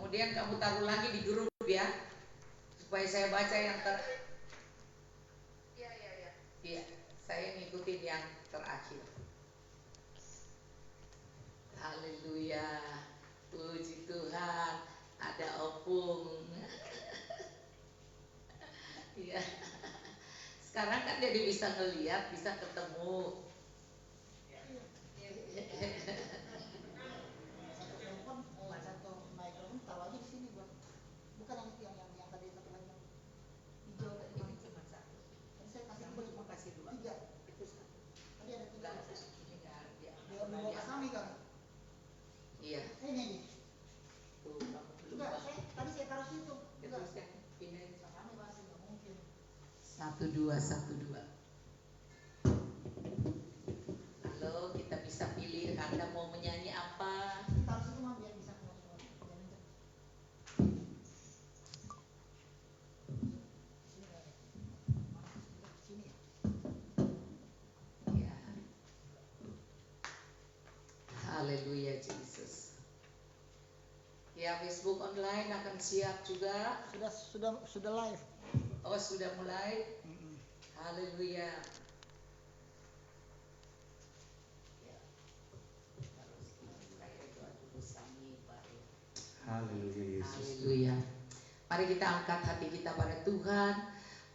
Kemudian kamu taruh lagi di grup ya, supaya saya baca yang Iya, saya ngikutin yang terakhir. Haleluya, puji Tuhan. Ada opung. Iya. Sekarang kan jadi bisa ngeliat, bisa ketemu. Iya. Tuh, kamu belum. Tadi saya taruh situ. Terus yang pindahin. 1212. Halo, kita bisa pilih Anda mau menyanyi apa? Taruh situ mah biar bisa keluar. Ya. Haleluya Jesus. Ya, Facebook online akan siap juga. Sudah live. Oh, sudah mulai. Haleluya. Haleluya Yesus. Haleluya. Mari kita angkat hati kita pada Tuhan.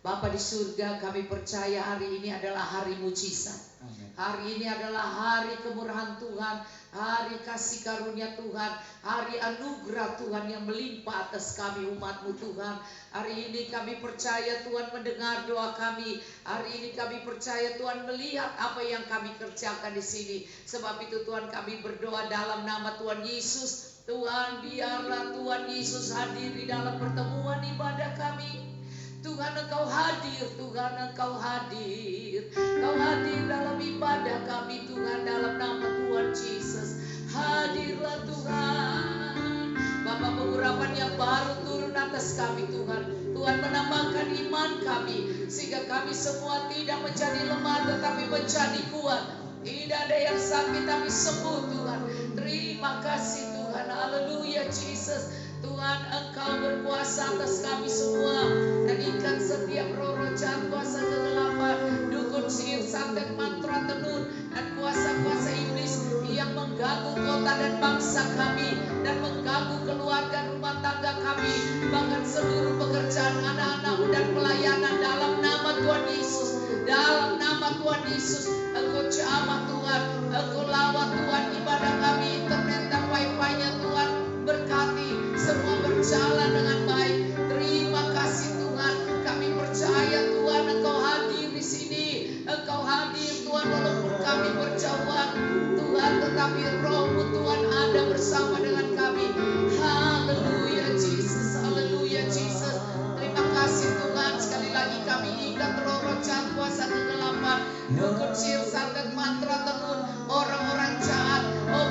Bapa di surga, kami percaya hari ini adalah hari mujizat. Hari ini adalah hari kemurahan Tuhan, hari kasih karunia Tuhan, hari anugerah Tuhan yang melimpah atas kami umat-Mu Tuhan. Hari ini kami percaya Tuhan mendengar doa kami. Hari ini kami percaya Tuhan melihat apa yang kami kerjakan di sini. Sebab itu Tuhan kami berdoa dalam nama Tuhan Yesus. Tuhan, biarlah Tuhan Yesus hadir di dalam pertemuan ibadah kami. Tuhan, Engkau hadir, Tuhan, Engkau hadir. Engkau hadir dalam ibadah kami, Tuhan, dalam nama Tuhan Yesus. Hadirlah Tuhan. Bapa, pengurapan yang baru turun atas kami, Tuhan. Tuhan menambahkan iman kami, sehingga kami semua tidak menjadi lemah, tetapi menjadi kuat. Tidak ada yang sakit, tapi sembuh, Tuhan. Terima kasih, Tuhan. Haleluya, Jesus. Tuhan, Engkau berkuasa atas kami semua, dan ikat setiap roh-roh jahat, kuasa kegelapan, dukun, sihir, santet, mantra, tenun, dan kuasa-kuasa iblis yang mengganggu kota dan bangsa kami, dan mengganggu keluarga rumah tangga kami, bahkan seluruh pekerjaan anak-anak dan pelayanan dalam nama Tuhan Yesus. Dalam nama Tuhan Yesus, Engkau jamah Tuhan, Engkau lawat Tuhan ibadah kami, internet dan wifi-nya Tuhan, berkati semua berjalan dengan baik. Terima kasih Tuhan, kami percaya Tuhan Engkau hadir di sini. Engkau hadir Tuhan, walaupun kami berjauhan Tuhan, tetapi Roh-Mu Tuhan ada bersama dengan kami. Haleluya Jesus, haleluya Jesus. Terima kasih Tuhan, sekali lagi kami ikat roh-roh jahat, kuasa kegelapan, dukun, sihir, santet, mantra, tenun, orang-orang jahat, oh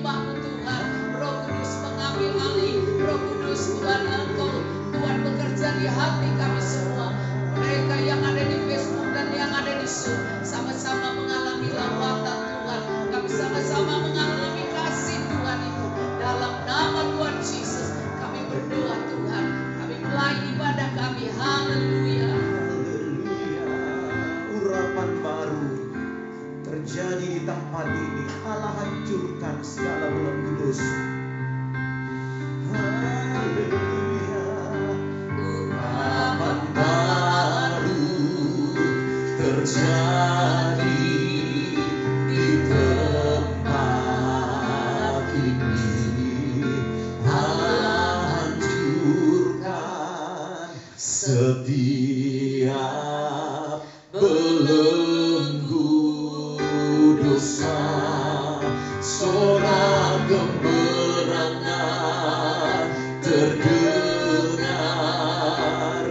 menyembah-Mu Tuhan. Roh Kudus mengambil alih, Roh Kudus Tuhan Engkau Tuhan bekerja di hati kami semua. Mereka yang ada di Facebook dan yang ada di Zoom sama-sama mengalami lawatan Tuhan. Kami sama-sama mengalami kasih Tuhan itu. Dalam nama Tuhan Yesus kami berdoa Tuhan. Kami mulai ibadah kami. Haleluya. Urapan baru terjadi di tempat ini. Allah hancurkan segala belenggu dosa. Haleluya. Urapan baru terjadi di tempat ini. Allah hancurkan setiap belenggu dosa. Sorak kemenangan terdengar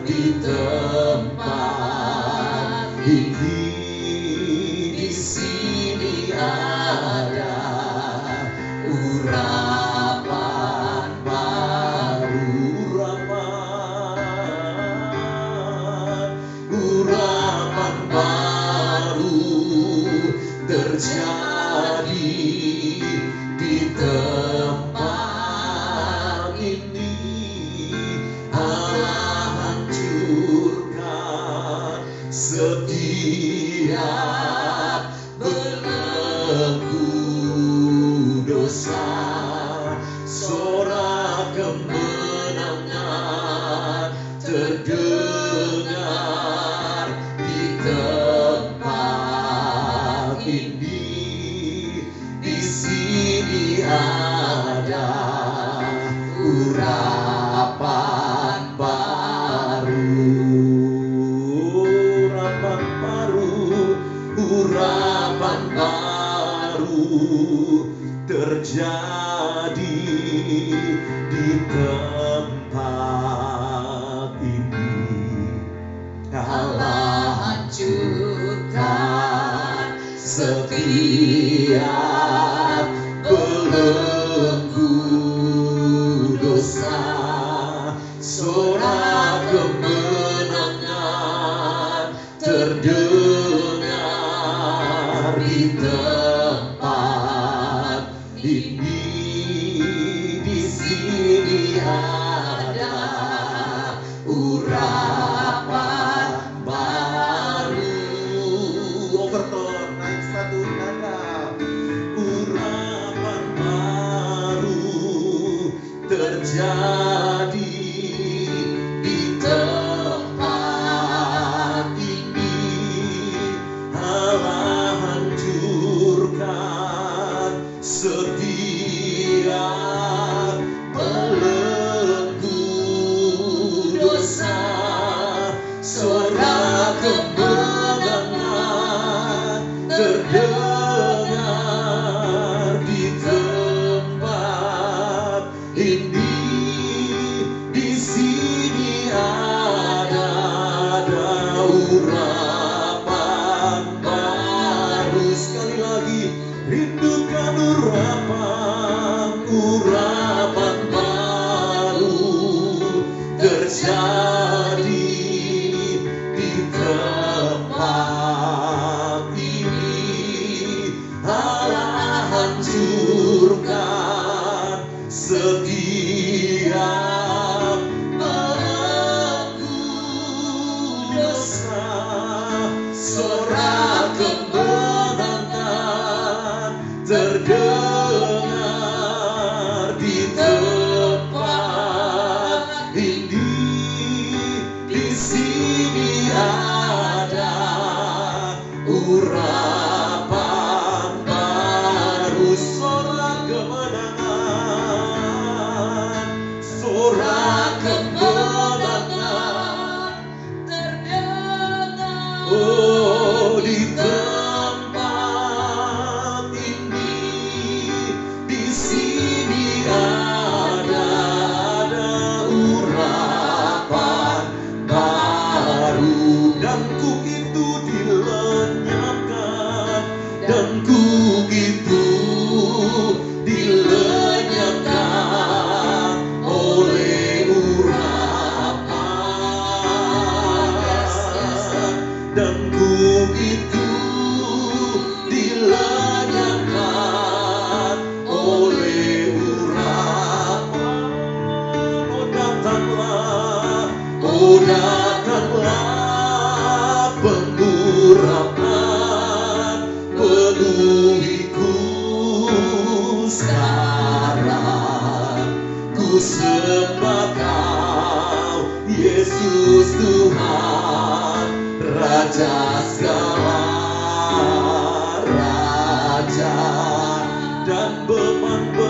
di tempat ini. Di sini ada urapan baru. Urapan baru terjadi di tempat ini. Allah hancurkan setiap belenggu dosa. Sorak kemenangan terdengar di tempat ini. Di sini ada urapan baru. Urapan baru. Urapan baru terjadi di tempat ini. Allah hancurkan setiap belenggu dosa. Sorak kemenangan terdengar di tempat ini. Di sini ada urapan baru. Overtone naik satu nada. Urapan baru terjadi di tempat ini. Allah hancurkan setiap belenggu dosa. Sorak kemenangan terdengar di tempat ini. Di sini ada urapan baru. Sekali lagi, rindukan urapan baru terjadi di tempat ini. Allah hancurkan setiap belenggu dosa. Sorak kemenangan terdengar di tempat ini. Di sini ada urapan baru. Sorak kemenangan. Sorak kemenangan terdengar. Oh, di tempat ini. Di sini ada urapan baru. Dan kuk itu dilenyapkan. Dan kuk itu dilenyapkan oleh urapan, dan bumi itu dilenyapkan oleh urapan. Oh datanglah pengurapan, penuhiku sekarang. Ku sembah Kau, Yesus Tuhan, Raja segala raja. Dan bebanku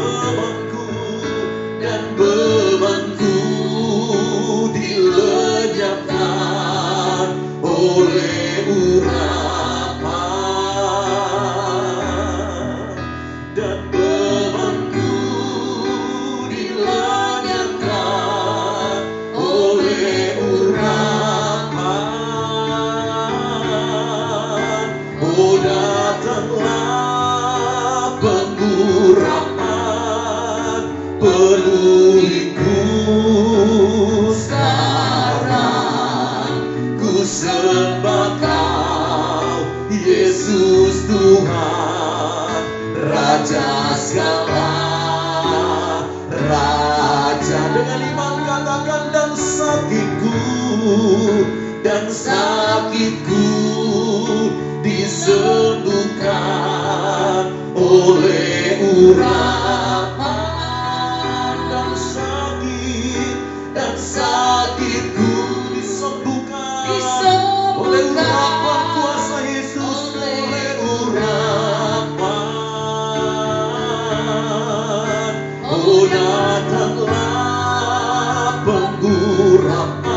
dilenyapkan oleh urapan, dan bebanku dilenyapkan oleh urapan. Oh datanglah pengurapan, penuhiku sekarang. Ku sembah Kau, Yesus Tuhan, Raja segala raja. Dengan iman katakan, dan sakitku disembuhkan oleh urapan, dan sakitku disembuhkan oleh urapan kuasa Yesus, oleh urapan. Oh datanglah pengurapan,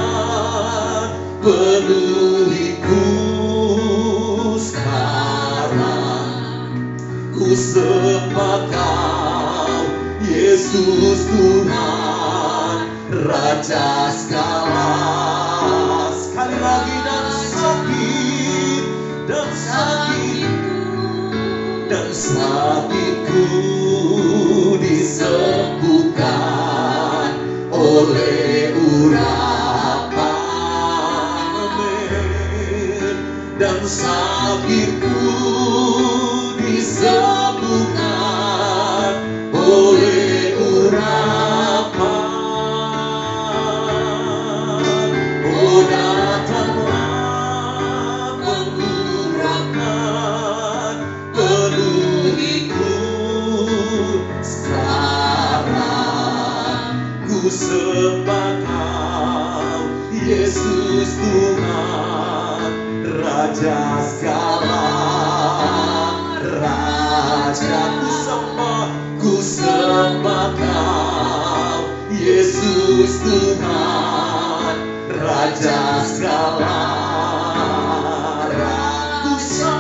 penuhiku sekarang. Ku sembah Kau, Yesus Tuhan, Raja segala. Sekali lagi, dan sakitku disembuhkan oleh urapan. Amin. Dan sakitku disembuhkan oleh urapan. Oh datanglah pengurapan, penuhiku sekarang. Ku sembah Kau, Yesus Tuhan, Raja segala raja. Ku sembah Kau, Yesus Tuhan, Raja segala raja.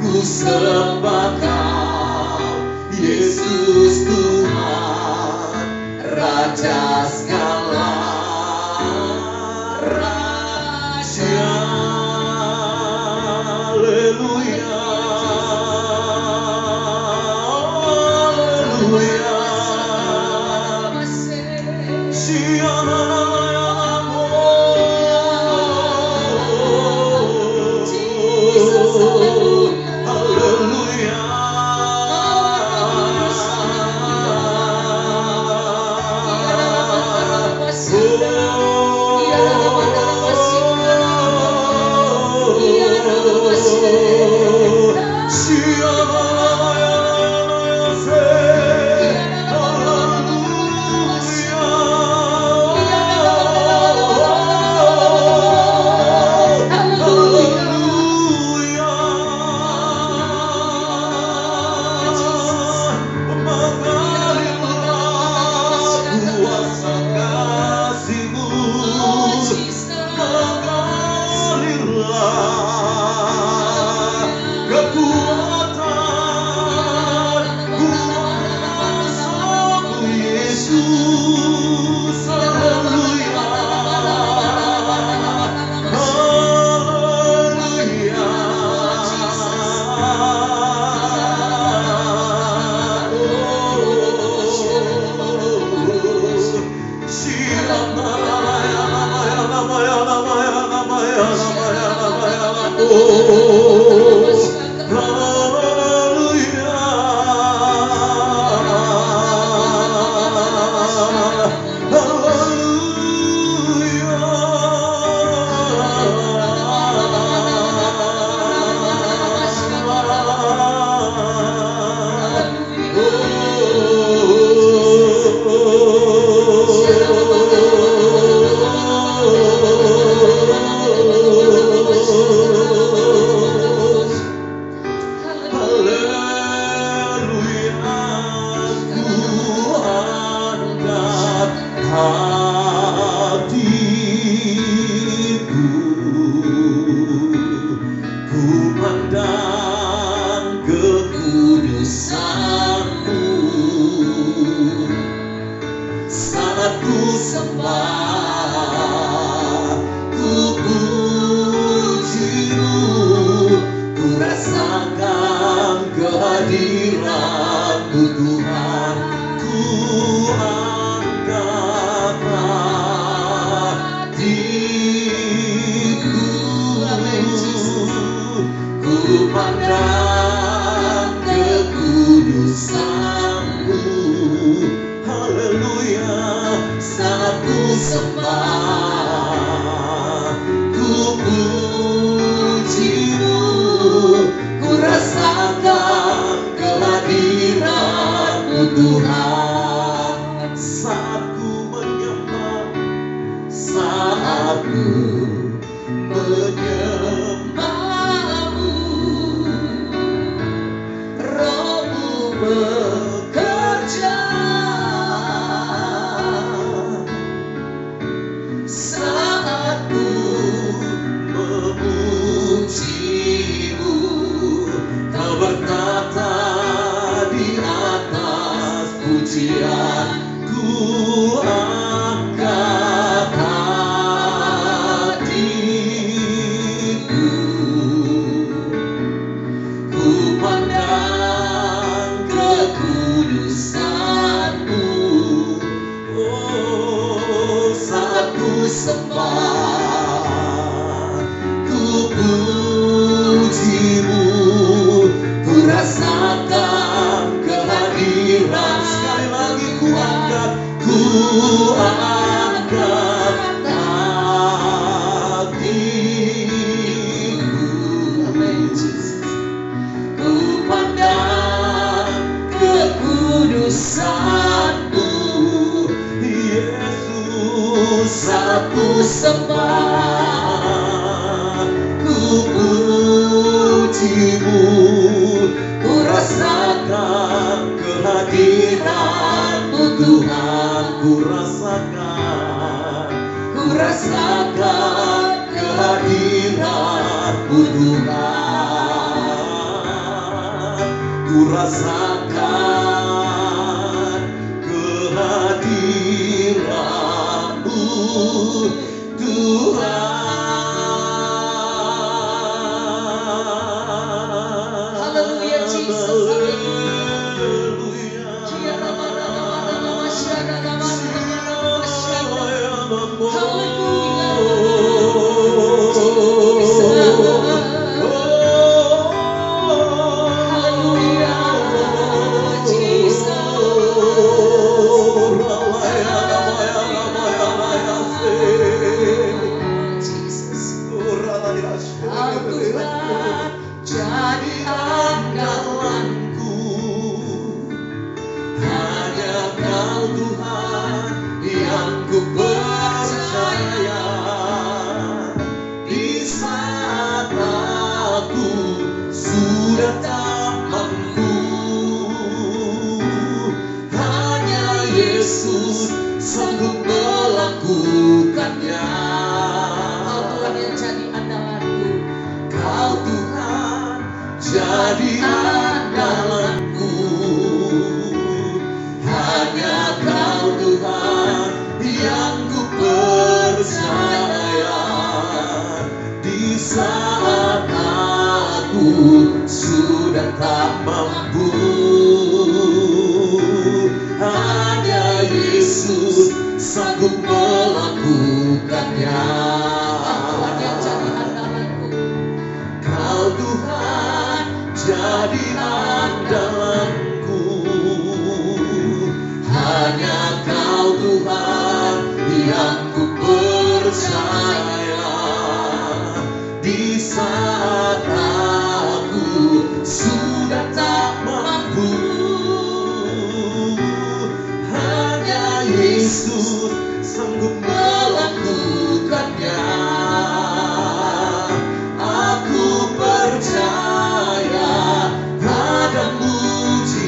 Ku sembah Kau, Yesus Tuhan, Raja segala raja. Haleluya, haleluya. Haleluya. rasakan kehadiran-Mu Tuhan. Ku angkat hatiku, ku pandang kekudusan-Mu. Haleluya, saat ku sembah, ku puji-Mu, ku rasakan kehadiran-Mu Tuhan. Saat ku menyembah, saat ku menyembah-Mu, Roh-Mu bekerja. Saat ku memuji-Mu, Kau bertata di atas pujian. Ku angkat hatiku, ku pandang kekudusan-Mu. Oh, saat ku sembah, ku puji-Mu, ku rasakan kehadiran. Sekali lagi ku angkat hatiku, ku pandang kekudusan-Mu. Yesus, saat ku sembah, ku puji-Mu, ku rasakan kehadiran-Mu Tuhan. Ku rasakan kehadiran-Mu Tuhan. Ku rasakan kehadiran-Mu Tuhan. Haleluya, Jesus. Jadi andalanku, hanya Kau Tuhan yang ku percaya. Di saat aku sudah tak mampu, hanya Yesus sanggup melakukannya. Kau Tuhan yang jadi andalanku, Kau Tuhan jadi andalanku, hanya Kau Tuhan yang ku percaya. Di saat aku sudah tak mampu, hanya Yesus sanggup melakukannya. Kau Tuhan yang jadi andalanku, Kau Tuhan jadi andalanku, hanya Kau Tuhan yang ku percaya. Di saat aku sudah tak mampu, hanya Yesus sanggup melakukannya. Aku percaya ada mujizat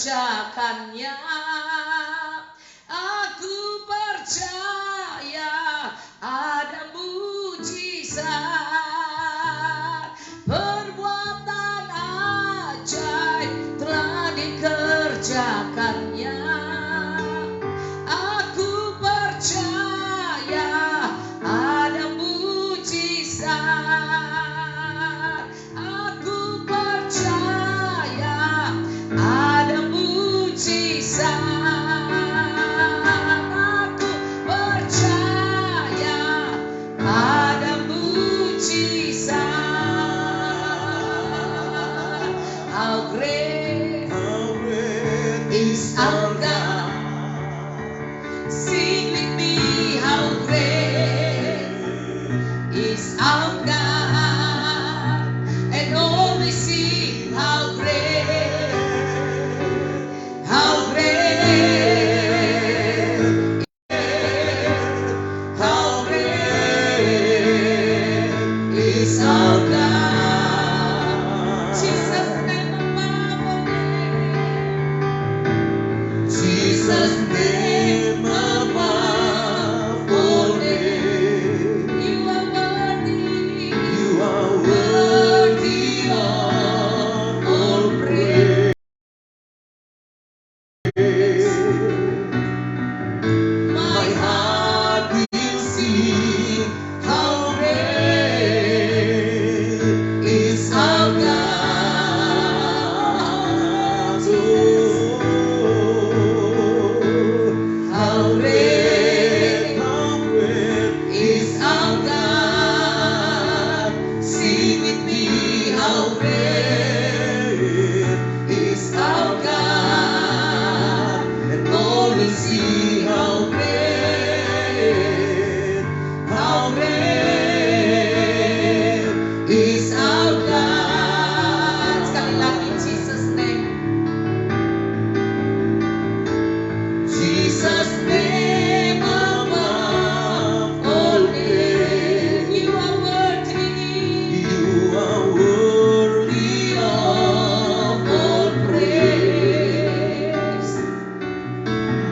kerjakannya. Aku percaya ada mujizat, perbuatan ajaib telah dikerjakannya. Aku percaya ada mujizat. Aku percaya ada mujizat. Aku percaya ada mujizat. How great is our God. Sing with me, how great is our God. And all we see, how great, how great, how great is our God. Jesus' name above all names. Jesus' name above all names. You are worthy. You are worthy of all praise. My heart will sing, how great is our God. Oh, how great is our God. Sing with me, how great is our God. And all will see how great is our God. Sekali lagi, Jesus' name. Jesus' name above all names. You are worthy. You are worthy of all praise.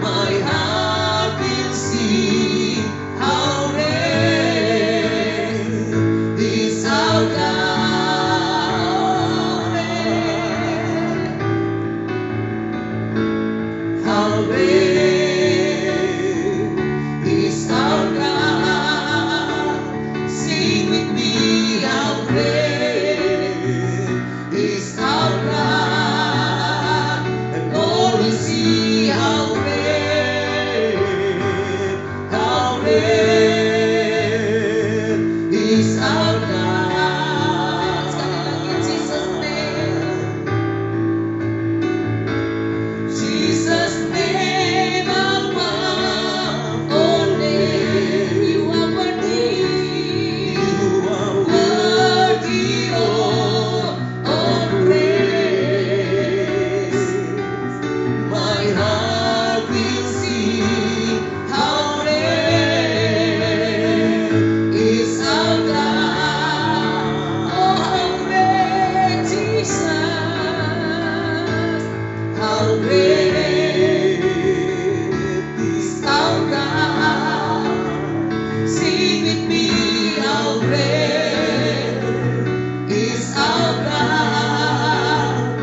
My heart will sing, how great is our God. How great is our God. Sing with me, how great is our God. And all will see how great is our God. Sekali lagi, Jesus' name. Jesus' name above all names. You are worthy. You are worthy of all praise. My heart will sing, how great is our God. Oh, how great Jesus. How great is our God. Sing with me, how great is our God.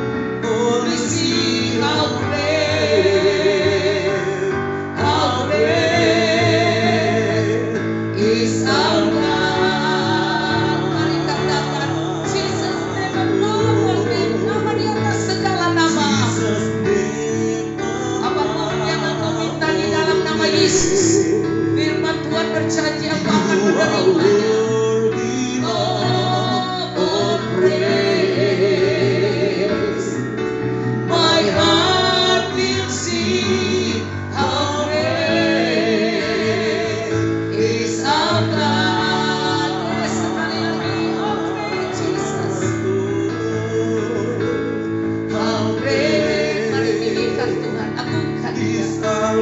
Oh, we see how great is our God. Mari katakan, Jesus name above all names. Nama di atas segala nama. Apapun yang engkau minta di dalam nama Yesus, firman Tuhan berjanji engkau akan menerimanya. Oh, praise. My heart will sing, how great is our God. Yes, sekali lagi, how great Jesus. How great. Mari tinggikan Tuhan, agungkan Dia.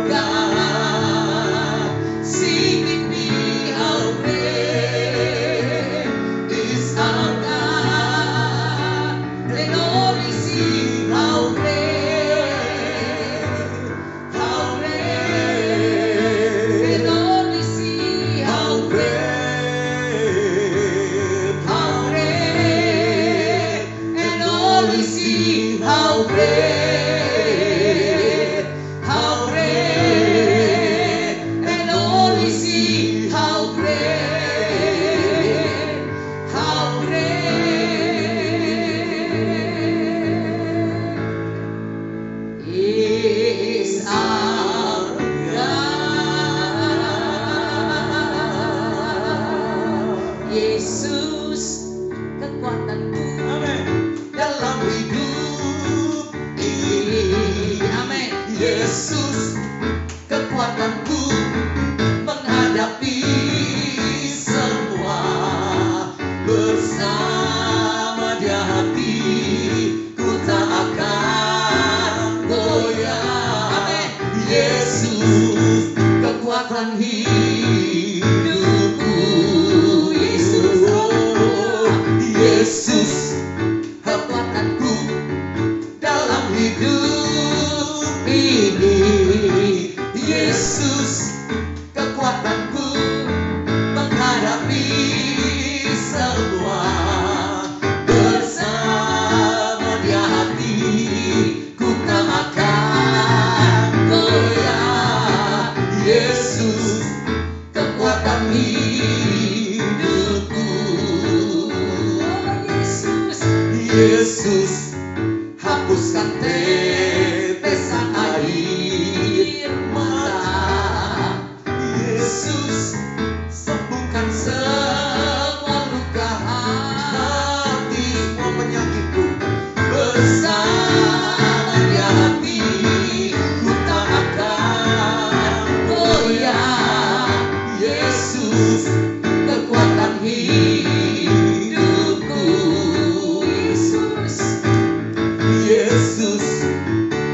God, sing with me, how great is our God. And all we see, how great kekuatanku menghadapi semua. Bersama Dia hatiku tak akan goyah. Amin. Yesus kekuatan hidupku. Yesus, Yesus kekuatanku dalam hidup ini. Yesus kekuatanku menghadapi semua. Bersama Dia hatiku tak akan goyah. Yesus kekuatan hidupku. Yesus hapuskan tetesan air mata. Yesus sembuhkan semua luka hati, semua penyakitku. Bersama Dia hatiku tak akan goyah. Yesus kekuatan hidupku. Yesus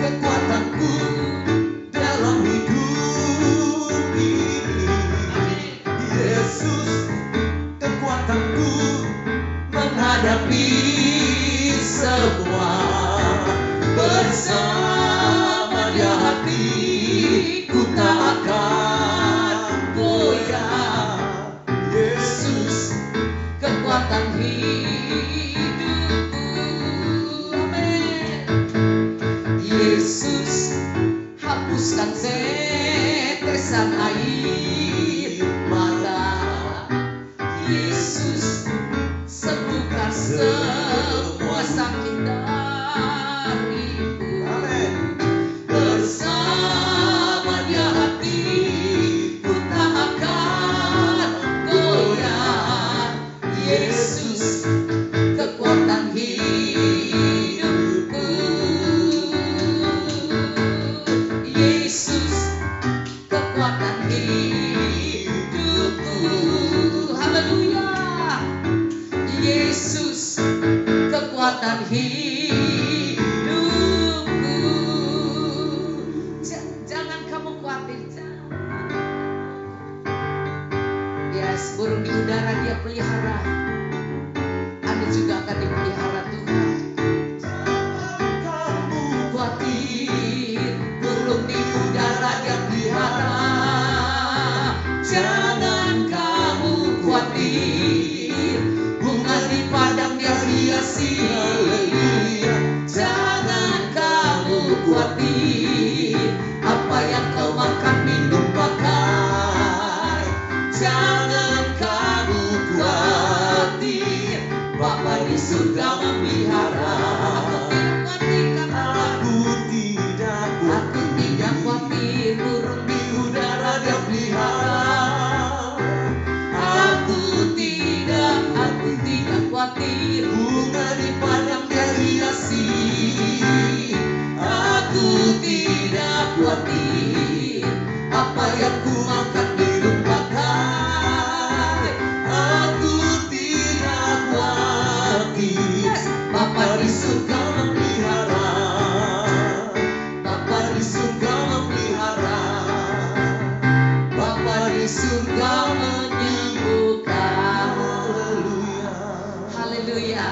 kekuatanku dalam hidup ini. Yesus kekuatanku menghadapi semua. Bersama Dia hatiku tak akan goyah. Yesus kekuatan hidupku. Amin. Yesus hapuskan tetesan air mata. Yesus sembuhkan semua sakit dariku. Amin. Bersama Dia hatiku tak akan goyah. Yesus kekuatan hidupku. Yesus kekuatan hidupku. Haleluya. Yesus kekuatan hidupku. Jangan kamu khawatir. Yes, burung di udara Dia pelihara. Anda juga akan dipelihara Tuhan. Kamu khawatir, burung di udara Dia pelihara. Jangan kamu khawatir, bunga di padang Dia hiasi. Jangan kamu khawatir, apa yang kau makan, minum, pakai. Jangan kamu khawatir, Bapa di surga memelihara. Aku tidak khawatir, burung di udara Dia pelihara. Aku tidak khawatir, bunga di padang Dia hiasi. Aku tidak khawatir, apa yang ku makan, minum, pakai. Aku tidak khawatir, Bapa di surga memelihara. Bapa di surga memelihara. Bapa di surga menyembuhkan. Haleluya.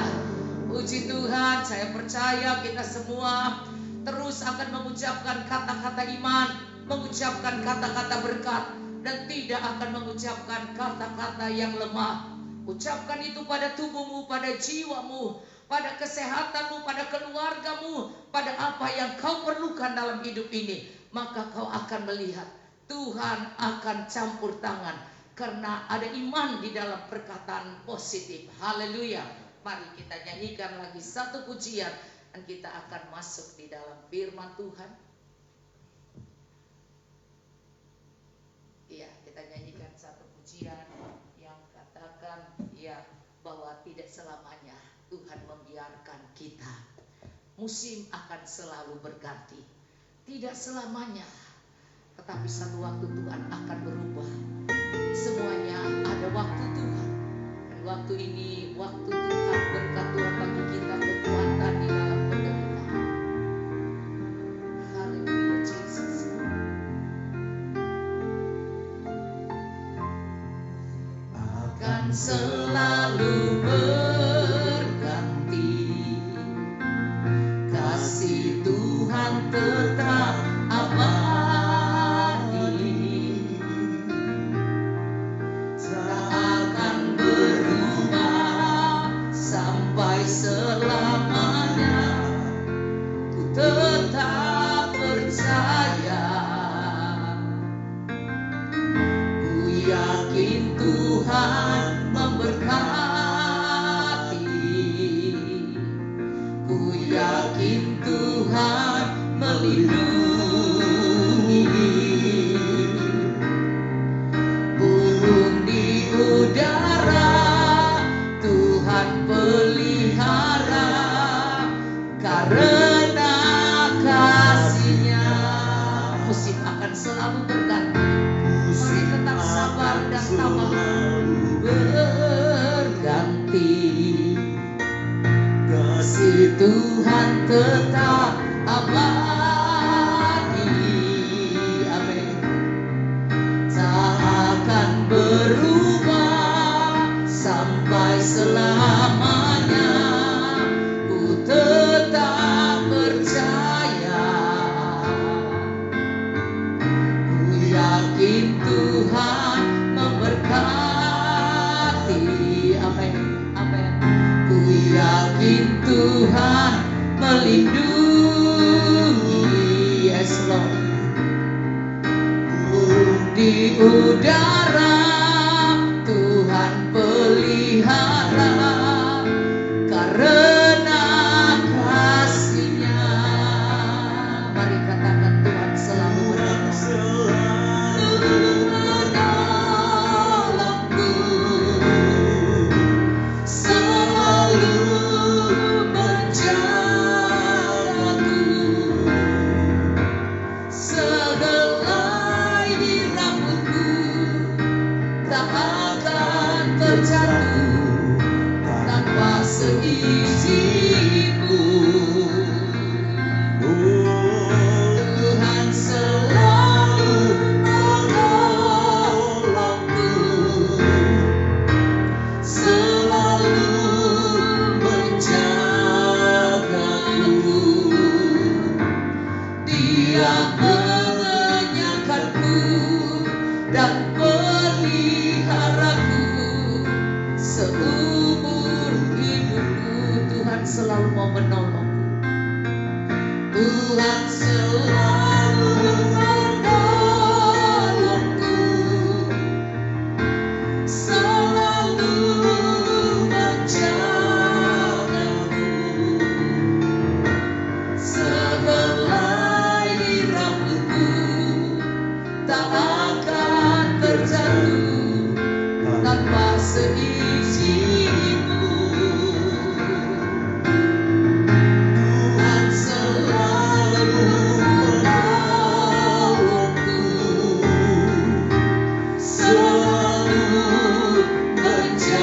Puji Tuhan, saya percaya kita semua terus akan mengucapkan kata-kata iman, mengucapkan kata-kata berkat, dan tidak akan mengucapkan kata-kata yang lemah. Ucapkan itu pada tubuhmu, pada jiwamu, pada kesehatanmu, pada keluargamu, pada apa yang kau perlukan dalam hidup ini. Maka kau akan melihat Tuhan akan campur tangan, karena ada iman di dalam perkataan positif. Haleluya. Mari kita nyanyikan lagi satu pujian, dan kita akan masuk di dalam firman Tuhan. Iya, kita nyanyikan satu pujian yang katakan ya bahwa tidak selamanya Tuhan membiarkan kita. Musim akan selalu berganti. Tidak selamanya. Tetapi satu waktu Tuhan akan berubah. Semuanya ada waktu Tuhan. Dan waktu ini waktu Tuhan, berkat Tuhan bagi kita kekuatan di dalam penderitaan. Haleluya Jesus. Akan selalu berganti, kasih Tuhan tetap abadi, tak akan berubah sampai selamanya. Ku tetap percaya, ku yakin Tuhan memberkati, ku yakin Tuhan melindungi. Burung di udara Tuhan pelihara, karena kasih-Nya musim akan selalu berganti. Mari tetap sabar dan tabah, berganti, kasih Tuhan tetap abadi. Amin. Tak akan berubah sampai selamanya. Ku tetap percaya, ku yakin Tuhan memberkati. Amin. Amin. Ku yakin Tuhan melindungi. Yes Lord. Burung di udara Tuhan pelihara, karena kasih-Nya. Mari katakan Tuhan selalu menolongku, selalu menjagaku, sehelai di rambutku tak akan terjatuh tanpa seizinku. Tuhan selalu menolongku, selalu menjagaku. Dia mengenyangkanku dan peliharaku seumur hidupku. Tuhan selalu mau menolongku. Tuhan selalu menolongku, selalu menjagaku, sehelai di rambutku tak akan terjatuh tanpa seizinku. Tuhan selalu menolongku, selalu menjagaku.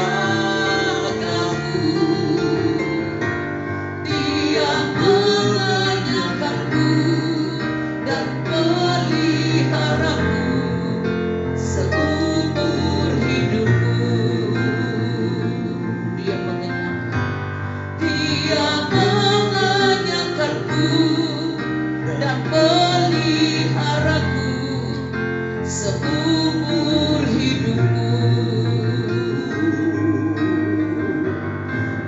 Dia mengenyangkanku dan peliharaku seumur hidupku. Dia mengenyangkanku dan peliharaku seumur hidupku.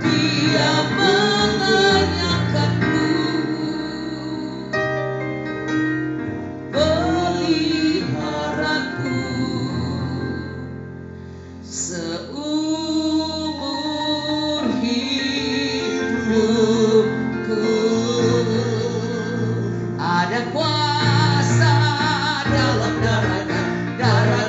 Dia mengenyangkanku, peliharaku seumur hidupku. Ada kuasa dalam darah-Nya, darah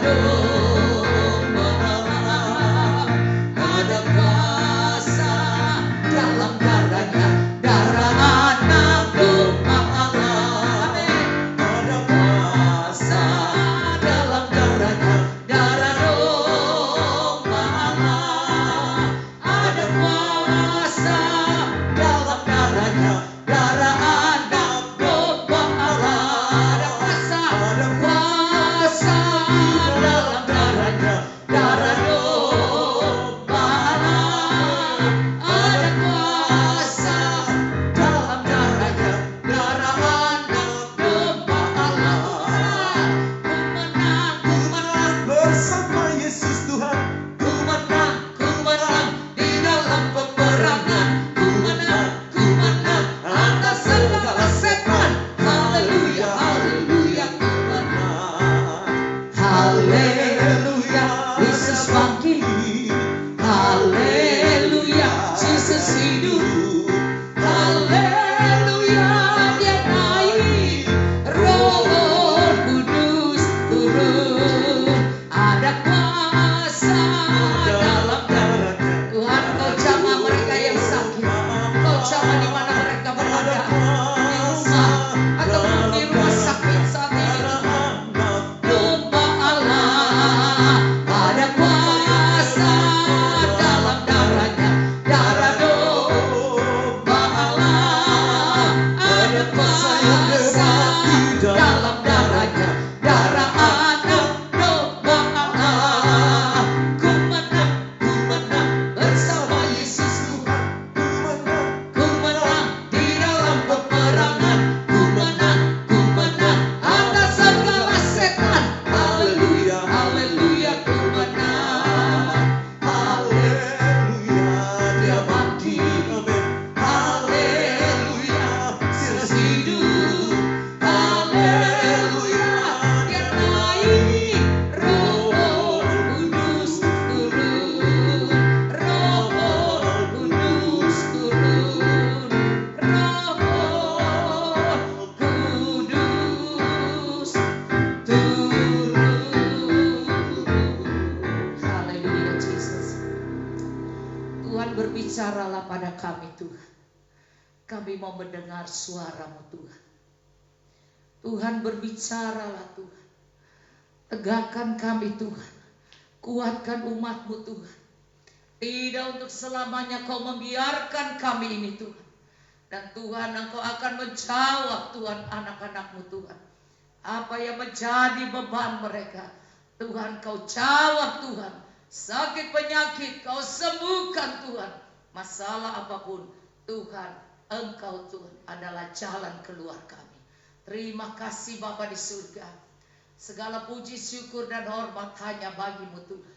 berbicaralah pada kami Tuhan. Kami mau mendengar suara-Mu Tuhan. Tuhan berbicaralah Tuhan. Tegakkan kami Tuhan. Kuatkan umat-Mu Tuhan. Tidak untuk selamanya Kau membiarkan kami ini Tuhan. Dan Tuhan, Engkau akan menjawab Tuhan anak-anak-Mu Tuhan. Apa yang menjadi beban mereka, Tuhan Kau jawab Tuhan. Sakit penyakit Kau sembuhkan Tuhan. Masalah apapun Tuhan, Engkau Tuhan adalah jalan keluar kami. Terima kasih Bapa di surga. Segala puji, syukur dan hormat hanya bagi-Mu Tuhan.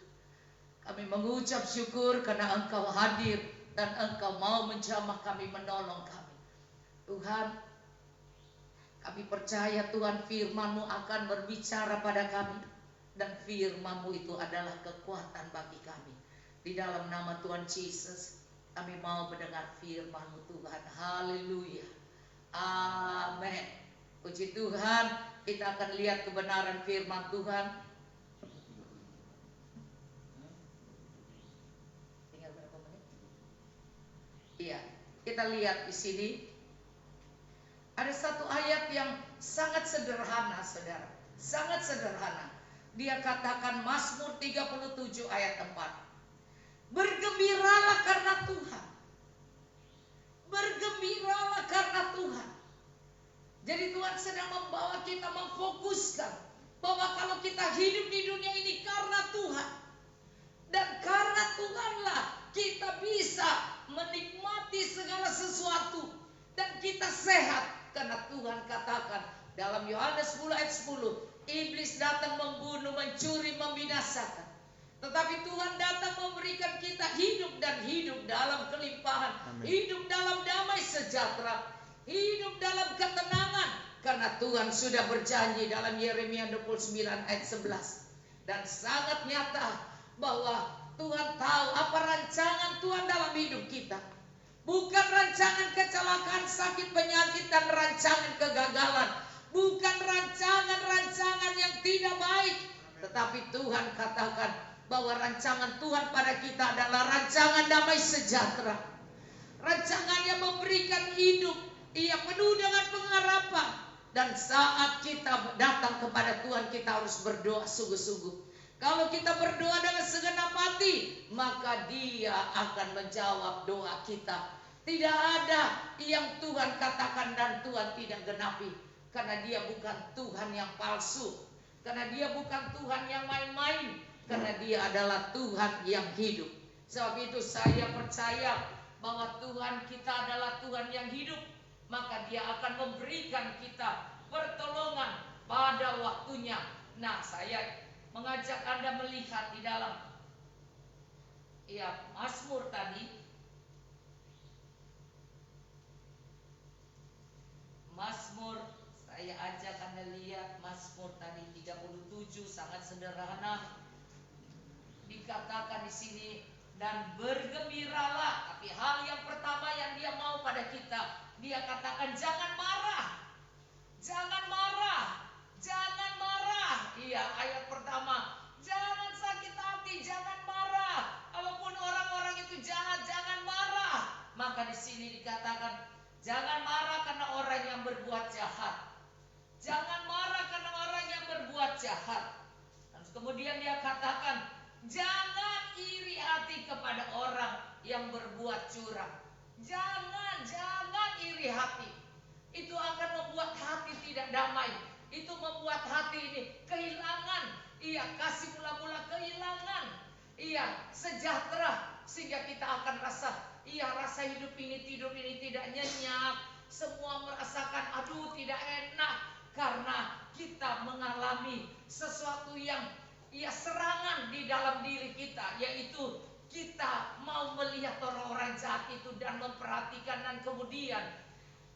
Kami mengucap syukur karena Engkau hadir dan Engkau mau menjamah kami, menolong kami. Tuhan, kami percaya Tuhan firman-Mu akan berbicara pada kami. Dan firman-Mu itu adalah kekuatan bagi kami. Di dalam nama Tuhan Yesus, kami mau mendengar firman-Mu Tuhan. Haleluya. Amin. Puji Tuhan, kita akan lihat kebenaran firman Tuhan. Tinggal berapa menit? Iya, kita lihat di sini. Ada satu ayat yang sangat sederhana, saudara. Sangat sederhana. Dia katakan Mazmur 37 ayat 4. Bergembiralah karena Tuhan. Bergembiralah karena Tuhan. Jadi Tuhan sedang membawa kita memfokuskan bahwa kalau kita hidup di dunia ini karena Tuhan. Dan karena Tuhanlah kita bisa menikmati segala sesuatu. Dan kita sehat. Karena Tuhan katakan dalam Yohanes 10 ayat 10. Iblis datang membunuh, mencuri, membinasakan. Tetapi Tuhan datang memberikan kita hidup dan hidup dalam kelimpahan. Amin. Hidup dalam damai sejahtera. Hidup dalam ketenangan. Karena Tuhan sudah berjanji dalam Yeremia 29 ayat 11. Dan sangat nyata bahwa Tuhan tahu apa rancangan Tuhan dalam hidup kita. Bukan rancangan kecelakaan, sakit, penyakit, dan rancangan kegagalan. Bukan rancangan-rancangan yang tidak baik. Tetapi Tuhan katakan bahwa rancangan Tuhan pada kita adalah rancangan damai sejahtera. Rancangan yang memberikan hidup yang penuh dengan pengharapan. Dan saat kita datang kepada Tuhan, kita harus berdoa sungguh-sungguh. Kalau kita berdoa dengan segenap hati, maka Dia akan menjawab doa kita. Tidak ada yang Tuhan katakan dan Tuhan tidak genapi. Karena Dia bukan Tuhan yang palsu. Karena Dia bukan Tuhan yang main-main. Karena Dia adalah Tuhan yang hidup. Sebab itu saya percaya bahwa Tuhan kita adalah Tuhan yang hidup. Maka Dia akan memberikan kita pertolongan pada waktunya. Nah, saya mengajak Anda melihat di dalam Mazmur tadi. Mazmur, saya ajak Anda lihat Mazmur tadi 37 sangat sederhana. Dikatakan di sini dan bergembiralah. Tapi hal yang pertama yang Dia mau pada kita, Dia katakan jangan marah. Jangan marah. Jangan marah. Iya, ayat pertama. Jangan sakit hati, jangan marah. Walaupun orang-orang itu jahat, jangan marah. Maka di sini dikatakan jangan marah karena orang yang berbuat jahat. Jangan marah karena orang yang berbuat jahat. Dan kemudian Dia katakan jangan iri hati kepada orang yang berbuat curang. Jangan iri hati. Itu akan membuat hati tidak damai. Itu membuat hati ini kehilangan. Kasih mula-mula kehilangan. Sejahtera. Sehingga kita akan rasa hidup ini, tidur ini tidak nyenyak. Semua merasakan aduh tidak enak. Karena kita mengalami sesuatu yang serangan di dalam diri kita. Yaitu kita mau melihat orang-orang jahat itu dan memperhatikan. Dan kemudian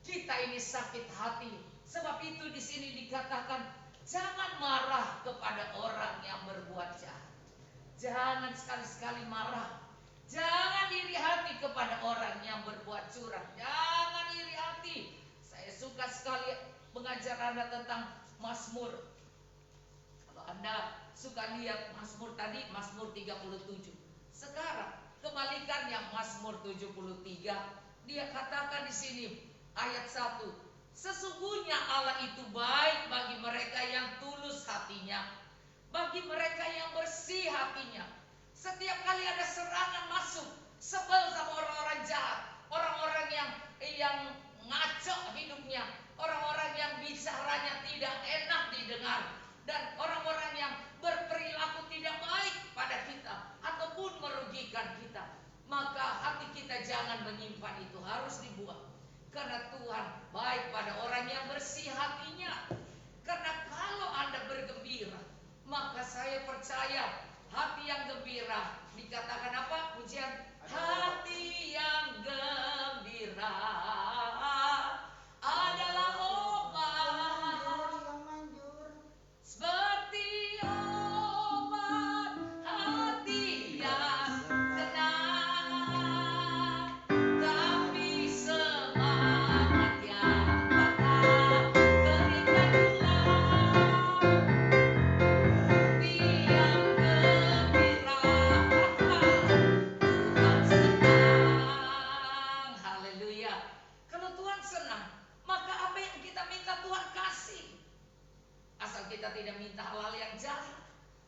kita ini sakit hati. Sebab itu di sini dikatakan jangan marah kepada orang yang berbuat jahat. Jangan sekali-sekali marah. Jangan iri hati kepada orang yang berbuat curang. Jangan iri hati. Saya suka sekali mengajar Anda tentang Mazmur. Kalau Anda suka lihat Mazmur tadi, Mazmur 37. Sekarang Kebalikannya Mazmur 73, dia katakan di sini ayat 1, sesungguhnya Allah itu baik bagi mereka yang tulus hatinya, bagi mereka yang bersih hatinya. Setiap kali ada serangan masuk, sebel sama orang-orang jahat, orang-orang yang ngaco hidupnya, orang-orang yang bicaranya tidak enak didengar, dan orang-orang yang berperilaku tidak baik pada kita ataupun merugikan kita, maka hati kita jangan menyimpan itu, harus dibuang. Karena Tuhan baik pada orang yang bersih hatinya. Karena kalau Anda bergembira, maka saya percaya hati yang gembira, dikatakan apa? Pujian, hati yang gembira adalah obat, seperti obat hati yang tenang, tapi semangat yang patah keringkan tulang. Hati yang gembira, Tuhan senang. Haleluya. Kalau Tuhan senang, maka apa yang kita minta Tuhan kasih. Asal kita tidak minta hal-hal yang jahat,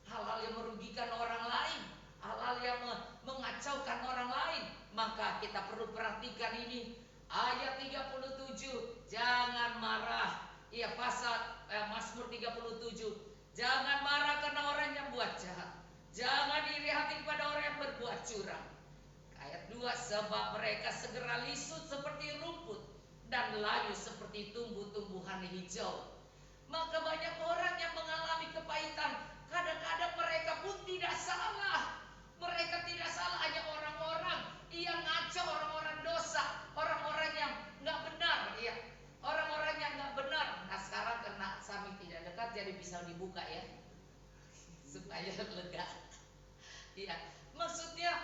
hal-hal yang merugikan orang lain, hal-hal yang mengacaukan orang lain, maka kita perlu perhatikan ini. Ayat 37, jangan marah. Iya, pasal Mazmur 37. Jangan marah karena orang yang buat jahat. Jangan iri hati kepada orang yang berbuat curang. Ayat 2, sebab mereka segera lisut seperti rumput dan layu seperti tumbuh-tumbuhan hijau. Maka banyak orang yang mengalami kepahitan. Kadang-kadang mereka pun tidak salah. Mereka tidak salah, hanya orang-orang yang ngaco, orang-orang dosa, orang-orang yang nggak benar, ya, orang-orang yang nggak benar. Nah sekarang karena Sami tidak dekat, jadi bisa dibuka ya, supaya lega. Iya, maksudnya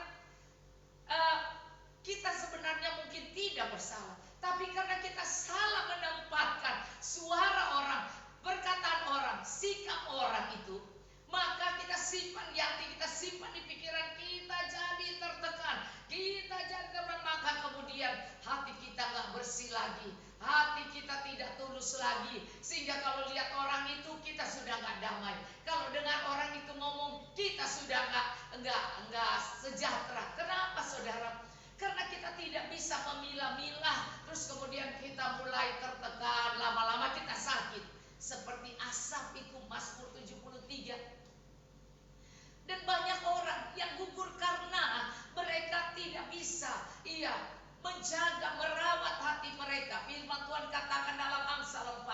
kita sebenarnya mungkin tidak bersalah, tapi karena kita salah menempatkan suara orang, perkataan orang, sikap orang itu, maka kita simpan di hati, kita simpan di pikiran kita, jadi tertekan, kita jadi tertekan, maka kemudian hati kita nggak bersih lagi, hati kita tidak tulus lagi, sehingga kalau lihat orang itu kita sudah nggak damai, kalau dengar orang itu ngomong kita sudah nggak sejahtera. Kenapa saudara? Karena kita tidak bisa memilah-milah, terus kemudian kita mulai tertekan, lama-lama kita sakit. Seperti Asaf itu Mazmur 73. Dan banyak orang yang gugur karena mereka tidak bisa menjaga, merawat hati mereka. Firman Tuhan katakan dalam Amsal 4,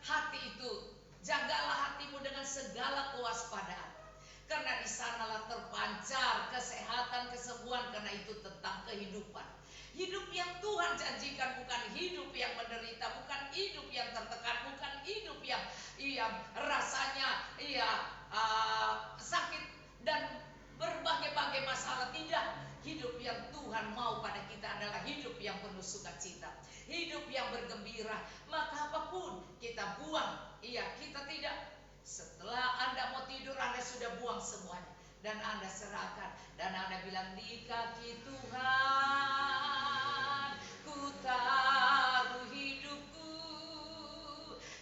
hati itu, jagalah hatimu dengan segala kewaspadaan, karena di sanalah terpancar kesehatan, kesembuhan, karena itu tentang kehidupan. Hidup yang Tuhan janjikan bukan hidup yang menderita, bukan hidup yang tertekan, bukan hidup yang rasanya sakit dan berbagai-bagai masalah. Tidak, hidup yang Tuhan mau pada kita adalah hidup yang penuh sukacita, hidup yang bergembira. Maka apapun kita buang, kita tidak. Setelah Anda mau tidur, Anda sudah buang semuanya dan Anda serahkan, dan Anda bilang, di kaki Tuhan ku taruh hidupku,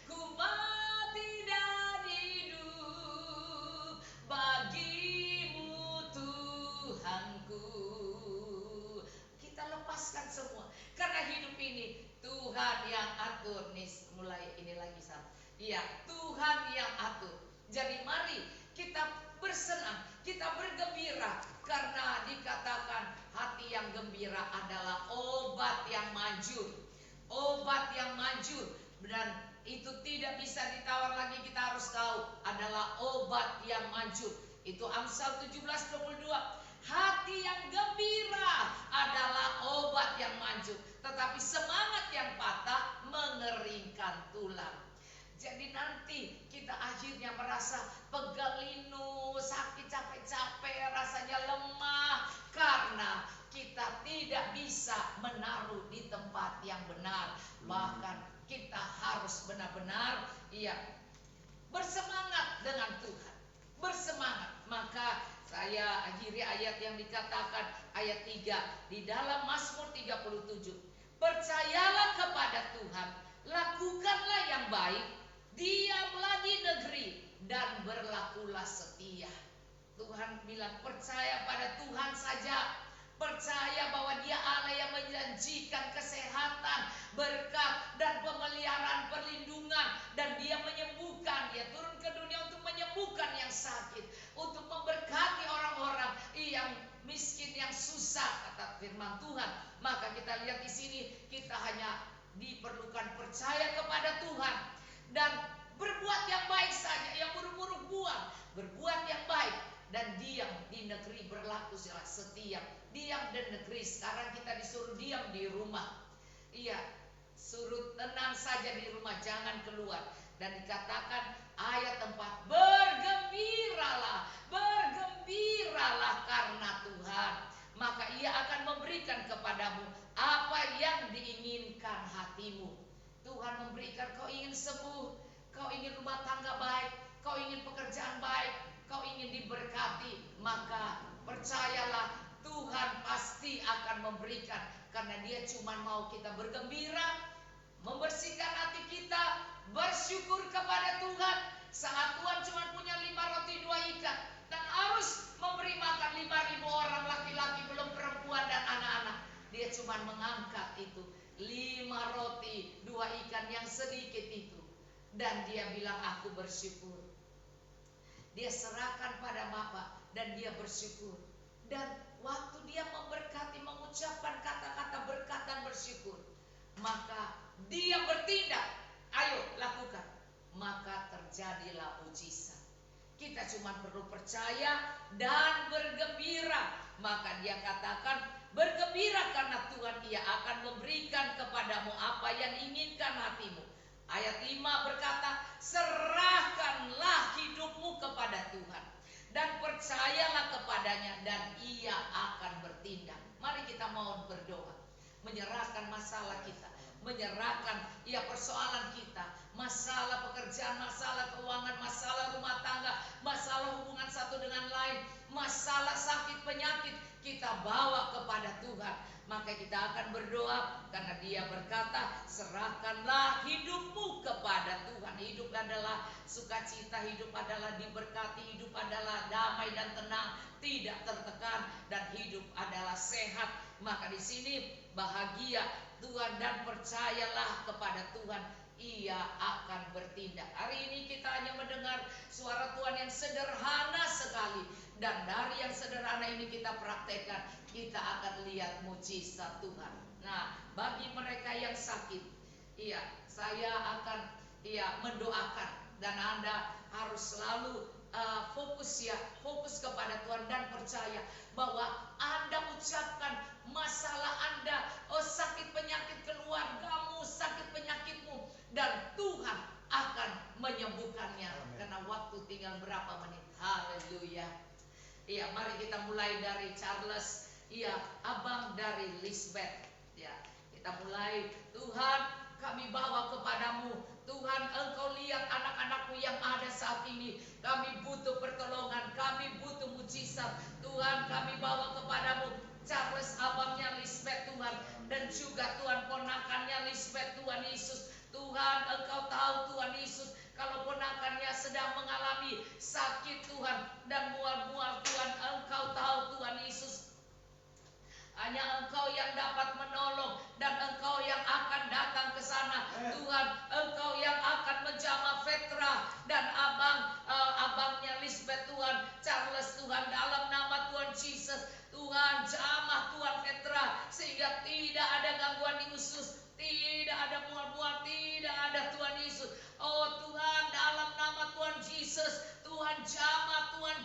ku mati dan hidup bagimu Tuhanku. Kita lepaskan semua, karena hidup ini Tuhan yang atur. Nih mulai ini lagi sama. Tuhan yang atur. Jadi mari kita bersenang, kita bergembira, karena dikatakan hati yang gembira adalah obat yang manjur. Obat yang manjur, dan itu tidak bisa ditawar lagi, kita harus tahu adalah obat yang manjur. Itu Amsal 17:22. Hati yang gembira adalah obat yang manjur, tetapi semangat yang patah mengeringkan tulang. Jadi nanti kita akhirnya merasa pegal linu, sakit, capek-capek, rasanya lemah, karena kita tidak bisa menaruh di tempat yang benar. Bahkan kita harus benar-benar bersemangat dengan Tuhan, bersemangat. Maka Saya akhiri ayat yang dikatakan ayat 3 di dalam Mazmur 37. Percayalah kepada Tuhan, lakukanlah yang baik, diamlah di negeri dan berlakulah setia. Tuhan bilang percaya pada Tuhan saja. Percaya bahwa Dia Allah yang menjanjikan kesehatan, berkat dan pemeliharaan, perlindungan, dan Dia menyembuhkan. Dia turun ke dunia untuk menyembuhkan yang sakit, untuk memberkati orang-orang yang miskin, yang susah, kata firman Tuhan. Maka kita lihat di sini, kita hanya diperlukan percaya kepada Tuhan dan berbuat yang baik saja, yang buruk-buruk buang, berbuat yang baik dan diam di negeri, berlaku setia. Diam di negeri. Sekarang kita disuruh diam di rumah. Iya, suruh tenang saja di rumah, jangan keluar. Dan dikatakan ayat 4, bergembiralah, bergembiralah karena Tuhan, maka Ia akan memberikan kepadamu apa yang diinginkan hatimu. Tuhan memberikan, kau ingin sembuh, kau ingin rumah tangga baik, kau ingin pekerjaan baik, kau ingin diberkati, maka percayalah Tuhan pasti akan memberikan. Karena Dia cuma mau kita bergembira, membersihkan hati kita, bersyukur kepada Tuhan. Saat Tuhan cuma punya 5 roti 2 ikan dan harus memberi makan 5.000 orang laki-laki, belum perempuan dan anak-anak, Dia cuma mengangkat itu 5 roti 2 ikan yang sedikit itu, dan Dia bilang aku bersyukur. Dia serahkan pada Bapa dan Dia bersyukur. Dan waktu Dia memberkati, mengucapkan kata-kata berkat dan bersyukur, maka Dia bertindak, ayo lakukan, maka terjadilah mujizat. Kita cuma perlu percaya dan bergembira. Maka Dia katakan, bergembira karena Tuhan Ia akan memberikan kepadamu apa yang inginkan hatimu. Ayat 5 berkata, serahkanlah hidupmu kepada Tuhan dan percayalah kepadanya dan Ia akan bertindak. Mari kita mau berdoa, menyerahkan masalah kita, menyerahkan persoalan kita, masalah pekerjaan, masalah keuangan, masalah rumah tangga, masalah hubungan satu dengan lain, masalah sakit penyakit, kita bawa kepada Tuhan. Maka kita akan berdoa karena Dia berkata, serahkanlah hidupmu kepada Tuhan. Hidup adalah sukacita, hidup adalah diberkati, hidup adalah damai dan tenang, tidak tertekan, dan hidup adalah sehat. Maka di sini bahagia Tuhan dan percayalah kepada Tuhan, Ia akan bertindak. Hari ini kita hanya mendengar suara Tuhan yang sederhana sekali, dan dari yang sederhana ini kita praktekkan, kita akan lihat mujizat Tuhan. Nah, bagi mereka yang sakit, saya akan mendoakan, dan Anda harus selalu fokus kepada Tuhan dan percaya bahwa Anda ucapkan masalah Anda, sakit penyakit keluargamu, sakit penyakitmu, dan Tuhan akan menyembuhkannya. Amen. Karena waktu tinggal berapa menit. Haleluya. Mari kita mulai dari Charles, abang dari Lisbeth. Kita mulai. Tuhan, kami bawa kepadamu. Tuhan, Engkau lihat anak-anakmu yang ada saat ini. Kami butuh pertolongan, kami butuh mujizat. Tuhan, kami bawa kepadamu Charles, abangnya Lisbeth Tuhan, dan juga Tuhan ponakannya Lisbeth, Tuhan Yesus. Tuhan, Engkau tahu Tuhan Yesus, kalau ponakannya sedang mengalami sakit Tuhan dan mual-mual Tuhan, Engkau tahu Tuhan Yesus. Hanya Engkau yang dapat menolong, dan Engkau yang akan datang ke sana. Tuhan, Engkau yang akan menjamah Petra dan abangnya Lisbeth Tuhan, Charles Tuhan, dalam nama Tuhan Yesus. Tuhan, jamah Tuhan Petra sehingga tidak ada gangguan di usus, tidak ada mual-mual, tidak ada Tuhan Yesus. Oh Tuhan, dalam nama Tuhan Yesus, Tuhan jamah Tuhan,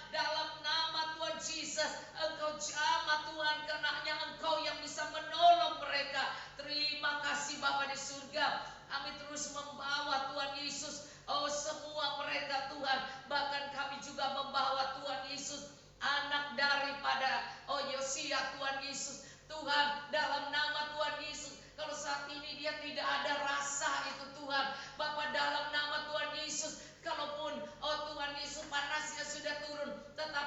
dalam nama Tuhan Yesus, Engkau jamah Tuhan, karena hanya Engkau yang bisa menolong mereka. Terima kasih Bapa di surga. Kami terus membawa Tuhan Yesus, semua mereka Tuhan, bahkan kami juga membawa Tuhan Yesus, anak daripada Yosia Tuhan Yesus. Tuhan, dalam nama Tuhan Yesus, kalau saat ini dia tidak ada rasa itu Tuhan, Bapa, dalam nama Tuhan Yesus, kalaupun Tuhan Yesus panasnya sudah turun, tetapi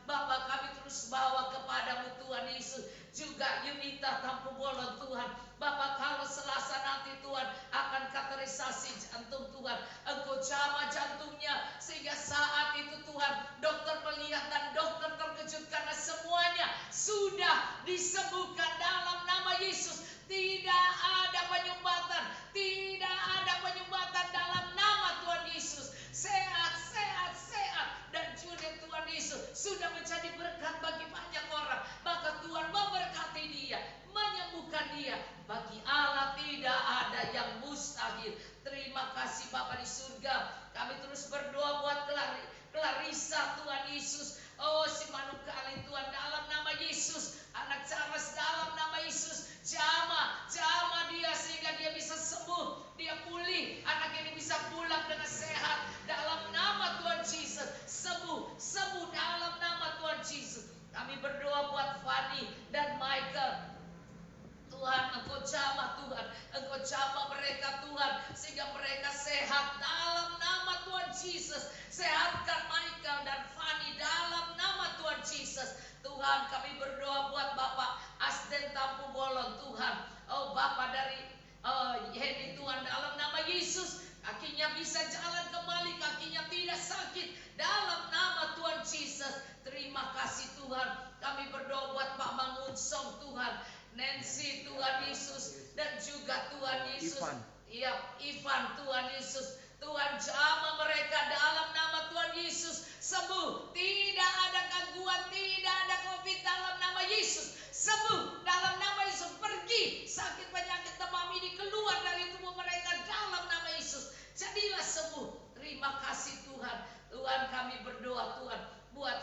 Bapak kami terus bawa kepadamu Tuhan Yesus. Juga Yunita Tampu Bolon Tuhan. Bapak kalau Selasa nanti Tuhan akan kateterisasi jantung Tuhan. Engkau jamah jantungnya sehingga saat itu Tuhan dokter melihat dan dokter terkejut karena semuanya sudah disembuhkan dalam nama Yesus. Tidak ada penyumbatan, tidak ada penyumbatan dalam nama Tuhan Yesus. Sehat, sehat, sehat. Dan juga Tuhan Yesus sudah menjadi berkat bagi banyak orang. Maka Tuhan memberkati dia, menyembuhkan dia. Bagi Allah tidak ada yang mustahil. Terima kasih Bapa di surga. Kami terus berdoa buat Clarissa Tuhan Yesus. Oh si Manukali Tuhan dalam nama Yesus. Anak Charles dalam nama Yesus. Jamah dia sehingga dia bisa sembuh. Dia pulih. Anak ini bisa pulang dengan sehat. Dalam nama Tuhan Yesus. Sembuh dalam nama Tuhan Yesus. Kami berdoa buat Fanny dan Michael. Tuhan Engkau jamah Tuhan. Engkau jamah mereka Tuhan. Sehingga mereka sehat dalam nama Tuhan Yesus. Sehatkan Michael dan Fanny dalam nama Tuhan Yesus. Tuhan kami berdoa buat Bapak Asden Tampu Bolon Tuhan. Oh Bapak dari Hedi Tuhan dalam nama Yesus. Kakinya bisa jalan kembali, kakinya tidak sakit dalam nama Tuhan Yesus. Terima kasih Tuhan. Kami berdoa buat Pak Mangunsong Tuhan, Nancy Tuhan Yesus, dan juga Tuhan Yesus. Ivan Tuhan Yesus. Tuhan jamah mereka dalam nama Tuhan Yesus. Sembuh, tidak ada gangguan, tidak ada COVID dalam nama Yesus. Sembuh dalam nama Yesus. Pergi sakit penyakit demam ini keluar dari tubuh mereka dalam nama Yesus. Jadilah sembuh. Terima kasih Tuhan. Tuhan kami berdoa Tuhan buat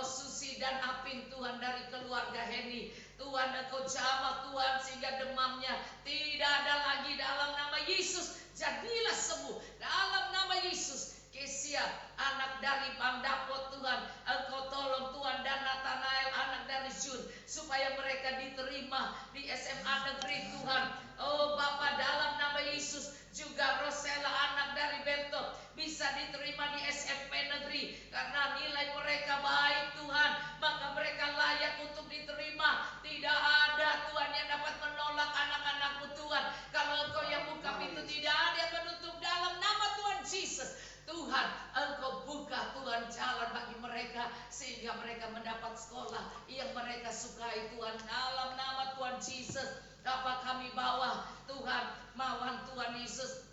Susi dan Apin Tuhan dari keluarga Heni. Tuhan Engkau jamah Tuhan sehingga demamnya tidak ada lagi dalam nama Yesus. Jadilah sembuh dalam nama Yesus. Kesia anak dari Bang Dapot Tuhan Engkau tolong Tuhan, dan Nathanael anak dari Jun supaya mereka diterima di SMA negeri Tuhan. Oh Bapa dalam nama Yesus. Juga Rosella anak dari Bentok bisa diterima di SMP negeri karena nilai mereka baik Tuhan, maka mereka layak untuk diterima. Tidak ada Tuhan yang dapat menolak anak-anakmu Tuhan. Kalau Engkau yang buka pintu, tidak ada yang menutup dalam nama Tuhan Yesus. Tuhan Engkau buka Tuhan jalan bagi mereka sehingga mereka mendapat sekolah yang mereka sukai Tuhan dalam nama Tuhan Yesus. Apa kami bawa Tuhan Mawan Tuhan Yesus.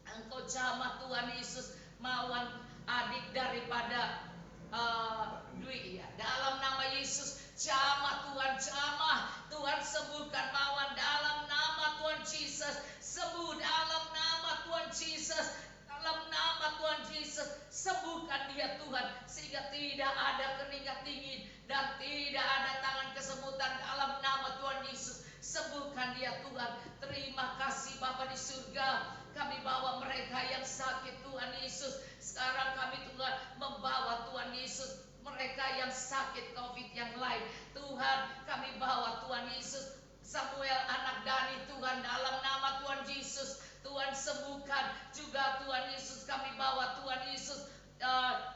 Engkau jamah Tuhan Yesus Mawan adik daripada Dwi ya. Dalam nama Yesus jamah Tuhan, jamah Tuhan, sembuhkan Mawan dalam nama Tuhan Yesus. Sembuh dalam nama Tuhan Yesus. Dalam nama Tuhan Yesus, sembuhkan dia Tuhan sehingga tidak ada keringat dingin dan tidak ada tangan kesemutan dalam nama Tuhan Yesus. Sembuhkan dia Tuhan. Terima kasih Bapa di surga. Kami bawa mereka yang sakit Tuhan Yesus. Sekarang kami Tuhan membawa Tuhan Yesus mereka yang sakit COVID yang lain. Tuhan kami bawa Tuhan Yesus Samuel anak Dani Tuhan dalam nama Tuhan Yesus. Tuhan sembuhkan juga Tuhan Yesus. Kami bawa Tuhan Yesus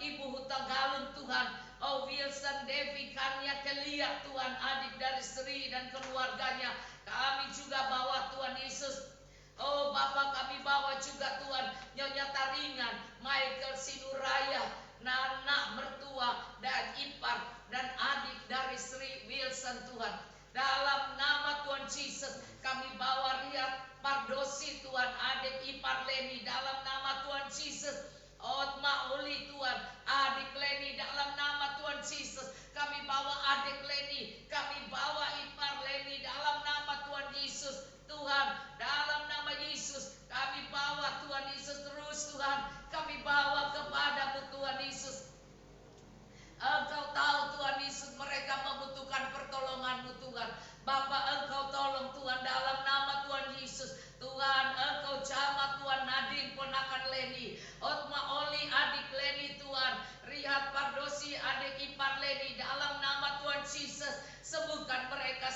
Ibu Huta Galung Tuhan. Oh Wilson Devi Kania Kelia Tuhan, adik dari Sri dan keluarganya. Kami juga bawa Tuhan Yesus. Oh Bapak kami bawa juga Tuhan Nyonya Taringan, Michael Sinuraya, Nana mertua dan ipar dan adik dari Sri Wilson Tuhan. Dalam nama Tuhan Yesus kami bawa Riyad Pardosi Tuhan, adik ipar Leni dalam nama Tuhan Yesus. Otma Oli Tuhan, adik Leni dalam nama Tuhan Yesus. Kami bawa adik Leni, kami bawa ipar Leni dalam nama Tuhan Yesus. Tuhan dalam nama Yesus kami bawa Tuhan Yesus terus Tuhan. Kami bawa kepadamu Tuhan Yesus. Engkau tahu Tuhan Yesus mereka membutuhkan pertolonganmu Tuhan. Bapak Engkau tolong Tuhan dalam nama Tuhan Yesus. Tuhan Engkau jamah Tuhan Nadine ponakan Leni, Otma Oli adik Leni Tuhan, Riyad Pardosi adik ipar Leni dalam nama Tuhan Yesus. Sembuhkan mereka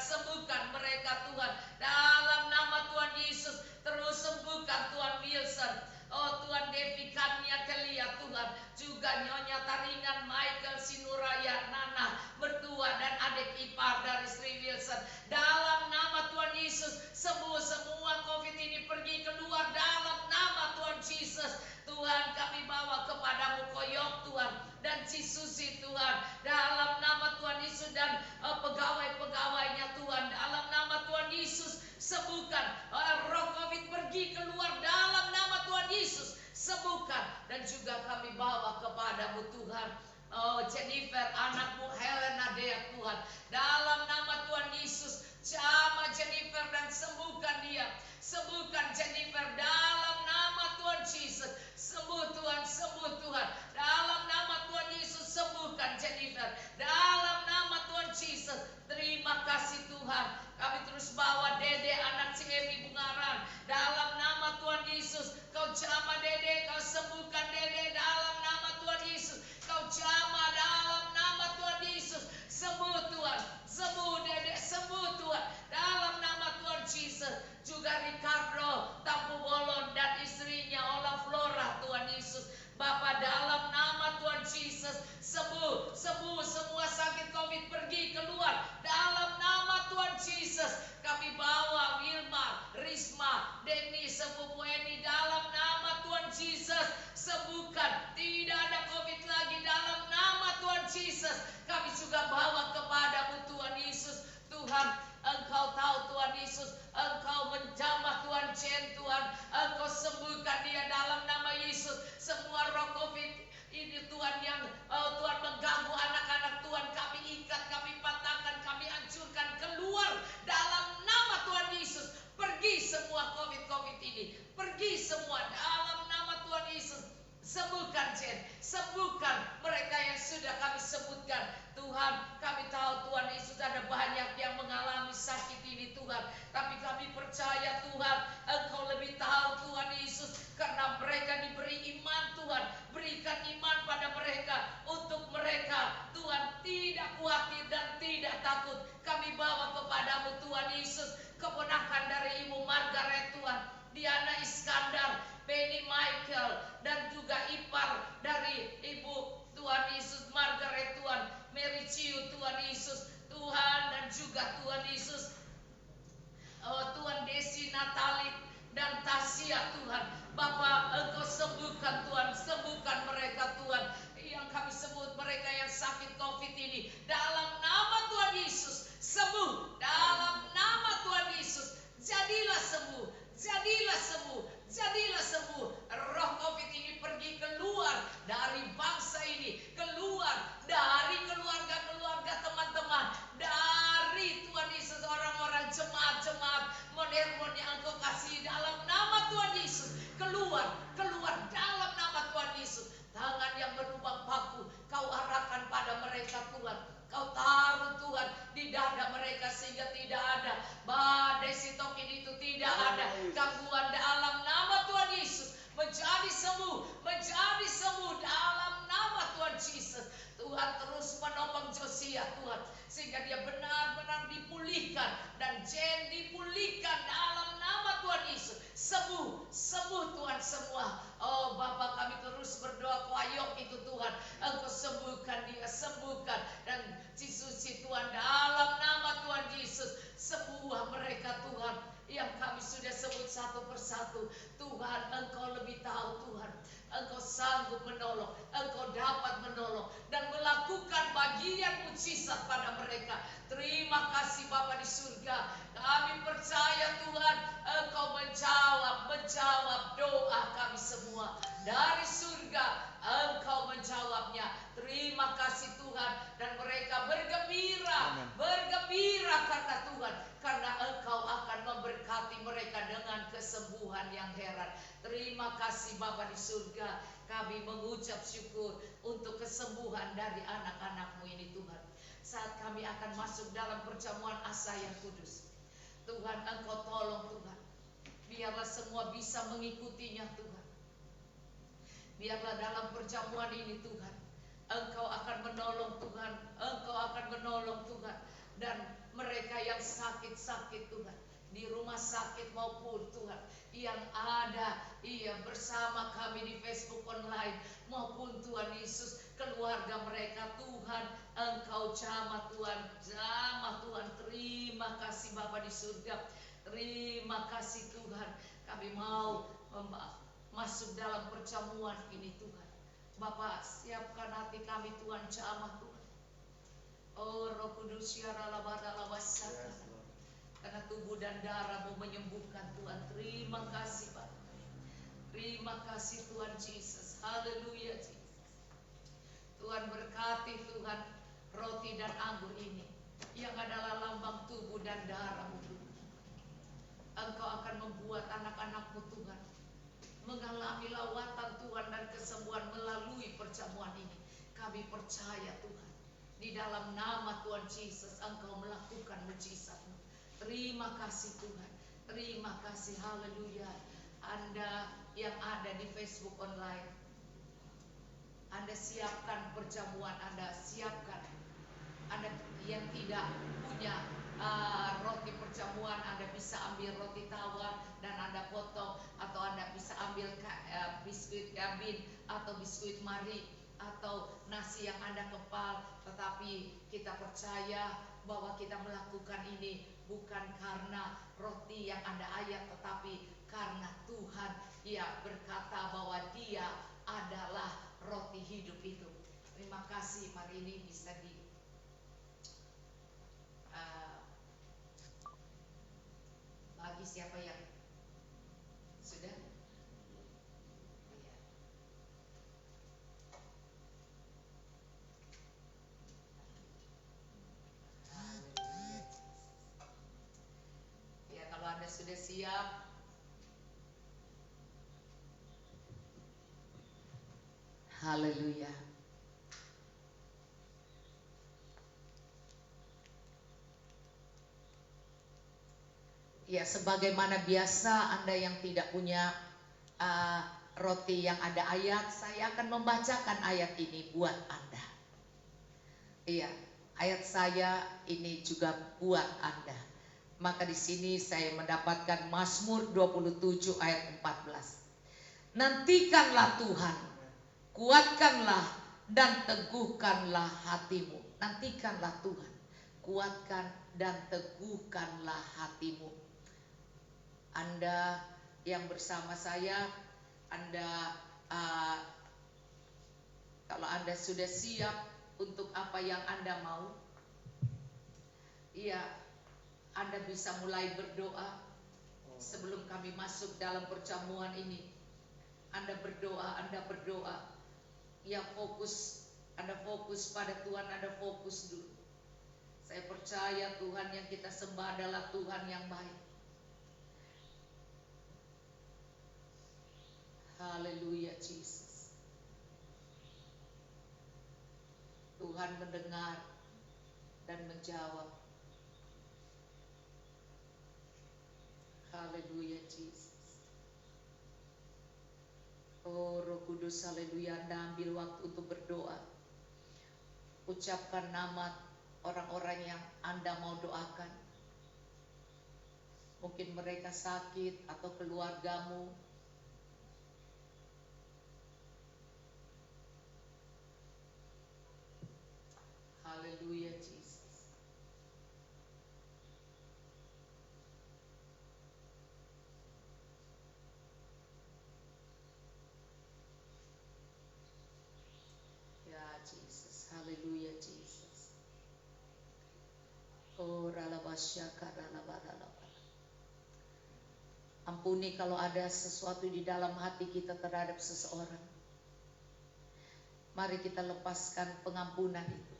Tuhan dalam nama Tuhan Yesus. Terus sembuhkan Tuhan Wilson. Oh Tuhan Devi Kania Kelia Tuhan, juga Nyonya Taringan, Michael, Sinuraya, Nana, mertua dan adik ipar dari Sri Wilson. Dalam nama Tuhan Yesus, semua COVID ini pergi keluar dalam nama Tuhan Yesus. Tuhan, kami bawa kepadamu Koyok Tuhan dan Cisusi Tuhan, dalam nama Tuhan Yesus, dan pegawai-pegawainya Tuhan, dalam nama Tuhan Yesus sembuhkan. Roh COVID pergi keluar dalam nama Tuhan Yesus, sembuhkan. Dan juga kami bawa kepadamu Tuhan, Jennifer, anakmu Helena Dea Tuhan, dalam nama Tuhan Yesus, jamah Jennifer dan sembuhkan dia. Sembuhkan Jennifer dalam nama Tuhan Yesus. Sembuh Tuhan, sembuh Tuhan. Dalam nama Tuhan Yesus, sembuhkan Jennifer. Dalam nama Tuhan Yesus. Terima kasih Tuhan. Kami terus bawa Dede, anak si Emi Bungaran. Dalam nama Tuhan Yesus, kau jamah Dede, kau sembuhkan Dede dalam nama Tuhan Yesus. Kau jamah dalam nama Tuhan Yesus. Sembuh Tuhan, sembuh Dede, sembuh Tuhan. Dalam nama Tuhan Yesus. Juga Ricardo Tampu Bolon dan istrinya Ola Flora, Tuhan Yesus. Bapa, dalam nama Tuhan Yesus, sembuh, sembuh semua sakit COVID pergi keluar dalam nama Tuhan Yesus. Kami bawa Wilma, Risma, Denny, sepupu Eni, dalam nama Tuhan Yesus, sembuhkan. Tidak ada COVID lagi dalam nama Tuhan Yesus. Kami juga bawa kepadamu Tuhan Yesus. Tuhan, Engkau tahu Tuhan Yesus, Engkau menjamah Tuhan Jen Tuhan, Engkau sembuhkan dia dalam nama Yesus. Semua roh COVID ini Tuhan yang Tuhan mengganggu anak-anak Tuhan, kami ikat, kami patahkan, kami hancurkan keluar dalam nama Tuhan Yesus. Pergi semua COVID ini, pergi semua dalam nama Tuhan Yesus. Sembuhkan Jen, sembuhkan mereka yang sudah kami sebutkan. Tuhan, kami tahu Tuhan Yesus ada banyak yang mengalami sakit ini Tuhan. Tapi kami percaya Tuhan, Engkau lebih tahu Tuhan Yesus. Karena mereka diberi iman Tuhan. Berikan iman pada mereka. Untuk mereka Tuhan tidak khawatir dan tidak takut. Kami bawa kepadamu Tuhan Yesus. Keponakan dari Ibu Margaret Tuhan, Diana Iskandar, Benny Michael, dan juga ipar dari Ibu Tuhan Yesus Margaret Tuhan, Mary Ciu Tuhan Yesus, Tuhan, dan juga Tuhan Yesus, Tuhan Desi Natali dan Tasya Tuhan. Bapak, Engkau sembuhkan Tuhan, sembuhkan mereka Tuhan, yang kami sebut mereka yang sakit COVID ini, dalam nama Tuhan Yesus. Sembuh dalam nama Tuhan Yesus. Jadilah sembuh, jadilah sembuh, jadilah sembuh. Roh COVID ini pergi keluar dari bangsa ini, keluar dari keluarga-keluarga teman-teman, dari Tuhan Yesus, orang-orang jemaat-jemaat modern yang Engkau kasih dalam nama Tuhan Yesus. Keluar, keluar dalam nama Tuhan Yesus. Tangan yang berlubang paku Kau arahkan pada mereka Tuhan. Kau taruh Tuhan di dada mereka sehingga tidak ada badai sitokin itu, tidak ada gangguan dalam nama Tuhan Yesus. Menjadi sembuh dalam nama Tuhan Yesus. Tuhan terus menopang Josia Tuhan, sehingga dia benar-benar dipulihkan, dan Jen dipulihkan dalam nama Tuhan Yesus. Sembuh, sembuh Tuhan semua. Oh Bapa, kami terus berdoa Koyok itu Tuhan, Engkau sembuhkan dia, sembuhkan, dan Cisusi Tuhan dalam nama Tuhan Yesus. Semua mereka Tuhan yang kami sudah sebut satu persatu, Tuhan Engkau lebih tahu Tuhan. Engkau sanggup menolong, Engkau dapat menolong dan melakukan bagian mujizat pada mereka. Terima kasih Bapa di surga. Kami percaya Tuhan, Engkau menjawab doa kami semua. Dari surga Engkau menjawabnya. Terima kasih Tuhan, dan mereka bergembira karena Tuhan, karena Engkau akan memberkati mereka dengan kesembuhan yang heran. Terima kasih Bapa di surga. Kami mengucap syukur untuk kesembuhan dari anak-anak-Mu ini Tuhan. Saat kami akan masuk dalam perjamuan asa yang kudus, Tuhan Engkau tolong Tuhan. Biarlah semua bisa mengikutinya Tuhan. Biarlah dalam perjamuan ini Tuhan, Engkau akan menolong Tuhan. Engkau akan menolong Tuhan. Dan mereka yang sakit-sakit Tuhan, di rumah sakit maupun Tuhan, yang ada bersama kami di Facebook online, maupun Tuhan Yesus keluarga mereka. Tuhan, Engkau jamah Tuhan, jamah Tuhan. Terima kasih Bapa di surga, terima kasih Tuhan. Kami mau masuk dalam perjamuan ini Tuhan. Bapak, siapkan hati kami Tuhan, jamah Tuhan. Oh Roh Kudus ya ralabadalabasaka, karena tubuh dan darah-Mu menyembuhkan Tuhan. Terima kasih Bapak. Terima kasih Tuhan Yesus. Haleluya Jesus. Tuhan berkati Tuhan roti dan anggur ini yang adalah lambang tubuh dan darah-Mu Tuhan. Engkau akan membuat anak-anak-Mu Tuhan mengalami lawatan Tuhan dan kesembuhan melalui perjamuan ini. Kami percaya Tuhan, di dalam nama Tuhan Yesus Engkau melakukan mujizat-Mu. Terima kasih Tuhan, terima kasih. Haleluya. Anda yang ada di Facebook online, Anda siapkan perjamuan, Anda siapkan. Anda yang tidak punya roti perjamuan, Anda bisa ambil roti tawar dan Anda potong, atau Anda bisa ambil biskuit kabin atau biskuit mari atau nasi yang Anda kepal. Tetapi kita percaya bahwa kita melakukan ini bukan karena roti yang Anda ayat, tetapi karena Tuhan ya berkata bahwa Dia adalah roti hidup itu. Terima kasih. Mari ini bisa bagi siapa yang sudah. Ya, kalau Anda sudah siap, haleluya. Ya, sebagaimana biasa, Anda yang tidak punya roti yang ada ayat, saya akan membacakan ayat ini buat Anda. Iya, ayat saya ini juga buat Anda. Maka di sini saya mendapatkan Mazmur 27 ayat 14. Nantikanlah Tuhan, kuatkanlah dan teguhkanlah hatimu. Nantikanlah Tuhan, kuatkan dan teguhkanlah hatimu. Anda yang bersama saya, Anda kalau Anda sudah siap untuk apa yang Anda mau, iya, Anda bisa mulai berdoa sebelum kami masuk dalam perjamuan ini. Anda berdoa, ya fokus, Anda fokus pada Tuhan, Anda fokus dulu. Saya percaya Tuhan yang kita sembah adalah Tuhan yang baik. Haleluya Jesus. Tuhan mendengar dan menjawab. Haleluya Jesus. Oh Roh Kudus, haleluya. Anda ambil waktu untuk berdoa. Ucapkan nama orang-orang yang Anda mau doakan. Mungkin mereka sakit atau keluargamu. Haleluya Jesus. Ya Jesus, haleluya Jesus. Oh ralabasyaka ralabaralaba. Ampuni kalau ada sesuatu di dalam hati kita terhadap seseorang. Mari kita lepaskan pengampunan itu.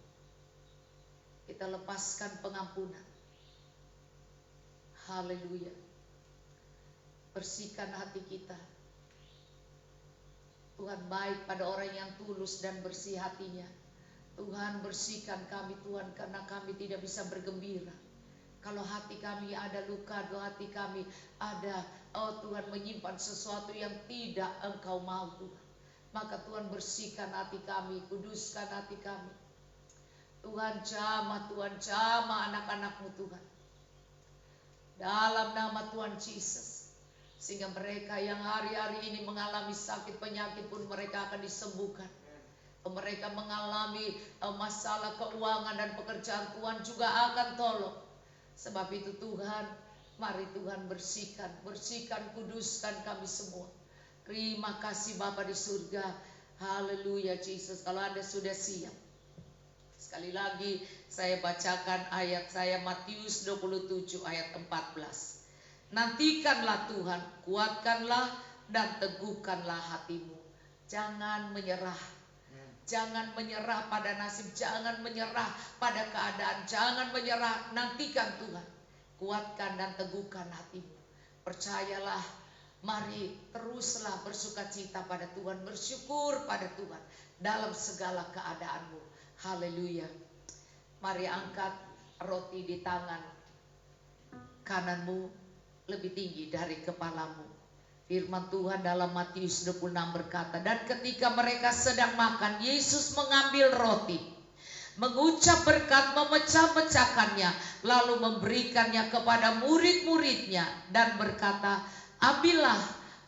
Kita lepaskan pengampunan. Haleluya. Bersihkan hati kita. Tuhan baik pada orang yang tulus dan bersih hatinya. Tuhan bersihkan kami Tuhan, karena kami tidak bisa bergembira kalau hati kami ada luka, kalau hati kami ada, oh Tuhan, menyimpan sesuatu yang tidak Engkau mau Tuhan. Maka Tuhan bersihkan hati kami, kuduskan hati kami. Tuhan jamah anak-anak-Mu Tuhan. Dalam nama Tuhan Yesus, Sehingga mereka yang hari-hari ini mengalami sakit penyakit pun mereka akan disembuhkan. Mereka mengalami masalah keuangan dan pekerjaan, Tuhan juga akan tolong. Sebab itu Tuhan, mari Tuhan bersihkan, kuduskan kami semua. Terima kasih Bapa di surga. Haleluya Jesus. Kalau Anda sudah siap, sekali lagi saya bacakan ayat saya, Matius 27 ayat 14. Nantikanlah Tuhan, kuatkanlah dan teguhkanlah hatimu. Jangan menyerah. Jangan menyerah pada nasib, jangan menyerah pada keadaan, jangan menyerah. Nantikan Tuhan, kuatkan dan teguhkan hatimu. Percayalah, mari teruslah bersukacita pada Tuhan, bersyukur pada Tuhan dalam segala keadaanmu. Haleluya. Mari angkat roti di tangan kananmu lebih tinggi dari kepalamu. Firman Tuhan dalam Matius 26 berkata, dan ketika mereka sedang makan, Yesus mengambil roti, mengucap berkat, memecah-mecahkannya, lalu memberikannya kepada murid-muridnya dan berkata, ambillah,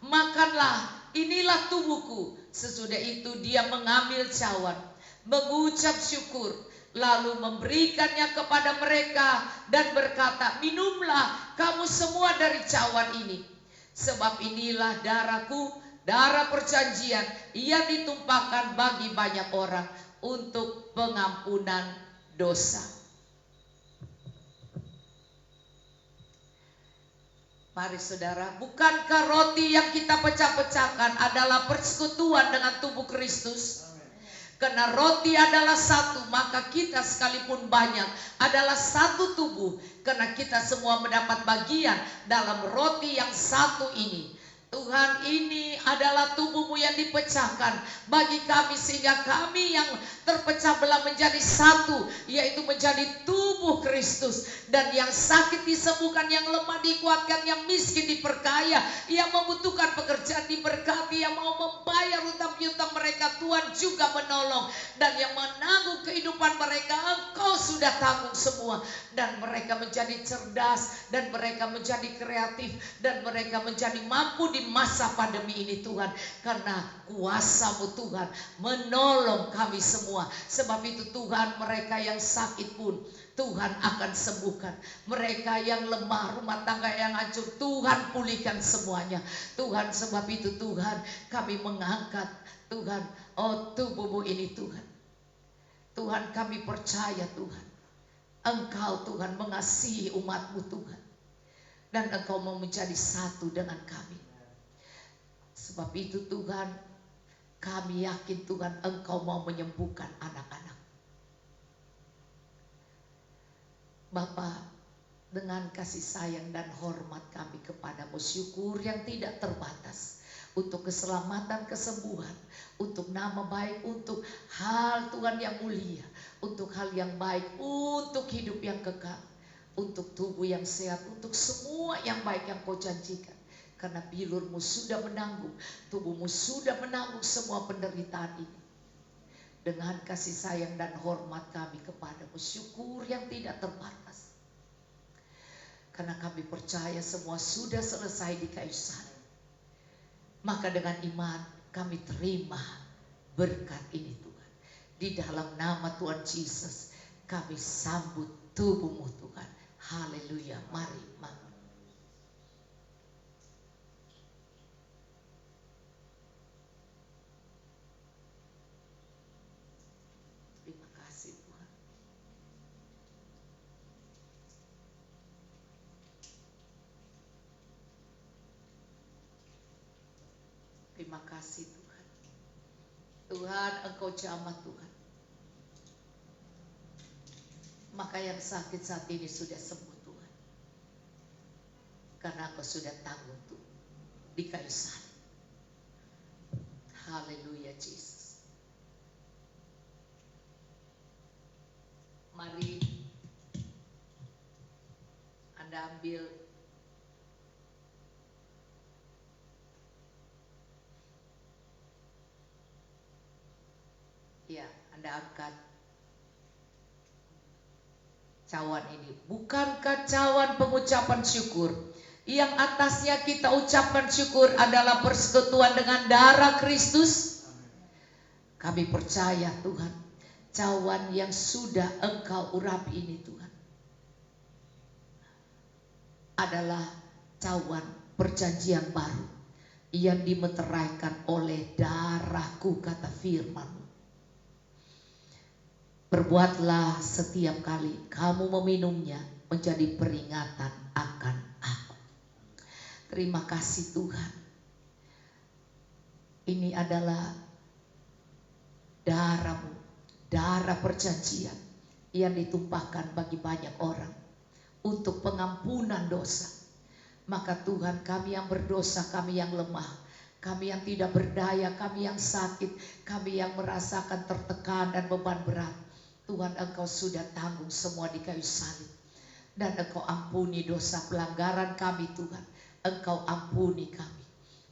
makanlah, inilah tubuhku. Sesudah itu dia mengambil cawan, mengucap syukur, lalu memberikannya kepada mereka dan berkata, minumlah kamu semua dari cawan ini. Sebab inilah darahku, darah perjanjian yang ditumpahkan bagi banyak orang untuk pengampunan dosa. Mari saudara, bukankah roti yang kita pecah-pecahkan adalah persekutuan dengan tubuh Kristus? Karena roti adalah satu, maka kita sekalipun banyak adalah satu tubuh. Karena kita semua mendapat bagian dalam roti yang satu ini. Tuhan, ini adalah tubuhmu yang dipecahkan bagi kami, sehingga kami yang terpecah belah menjadi satu, yaitu menjadi tubuh Kristus. Dan yang sakit disembuhkan, yang lemah dikuatkan, yang miskin diperkaya, yang membutuhkan pekerjaan diberkati, yang mau membayar utang piutang mereka Tuhan juga menolong, dan yang menanggung kehidupan mereka Engkau sudah tanggung semua. Dan mereka menjadi cerdas, dan mereka menjadi kreatif, dan mereka menjadi mampu di masa pandemi ini Tuhan, karena kuasa-Mu Tuhan menolong kami semua. Sebab itu Tuhan, mereka yang sakit pun Tuhan akan sembuhkan. Mereka yang lemah, rumah tangga yang hancur, Tuhan pulihkan semuanya. Tuhan, sebab itu Tuhan, kami mengangkat Tuhan, tubuh-Mu ini Tuhan. Tuhan, kami percaya Tuhan, Engkau Tuhan mengasihi umat-Mu Tuhan, dan Engkau mau menjadi satu dengan kami. Sebab itu Tuhan, kami yakin Tuhan, Engkau mau menyembuhkan anak-anak. Bapa, dengan kasih sayang dan hormat kami kepadamu, syukur yang tidak terbatas untuk keselamatan, kesembuhan, untuk nama baik, untuk hal Tuhan yang mulia, untuk hal yang baik, untuk hidup yang kekal, untuk tubuh yang sehat, untuk semua yang baik yang Kau janjikan. Karena bilur-Mu sudah menanggung, tubuh-Mu sudah menanggung semua penderitaan ini. Dengan kasih sayang dan hormat kami kepadamu, syukur yang tidak terbatas. Karena kami percaya semua sudah selesai di kayu salib. Maka dengan iman kami terima berkat ini Tuhan. Di dalam nama Tuhan Yesus kami sambut tubuh-Mu Tuhan. Haleluya. Mari. Terima kasih Tuhan. Tuhan, Engkau jamah Tuhan. Maka yang sakit saat ini sudah sembuh Tuhan. Karena Engkau sudah tanggung Tuhan di kayu salib. Haleluya Jesus. Mari Anda ambil Anda angkat cawan ini. Bukankah cawan pengucapan syukur Yang atasnya kita ucapkan syukur adalah persekutuan dengan darah Kristus. Kami percaya Tuhan, cawan yang sudah Engkau urapi ini Tuhan adalah cawan perjanjian baru yang dimeteraikan oleh darahku, kata firman-Mu. Berbuatlah setiap kali kamu meminumnya menjadi peringatan akan aku. Terima kasih Tuhan. Ini adalah darah-Mu, darah perjanjian yang ditumpahkan bagi banyak orang untuk pengampunan dosa. Maka Tuhan, kami yang berdosa, kami yang lemah, kami yang tidak berdaya, kami yang sakit, kami yang merasakan tertekan dan beban berat, Tuhan, Engkau sudah tanggung semua di kayu salib. Dan Engkau ampuni dosa pelanggaran kami Tuhan. Engkau ampuni kami.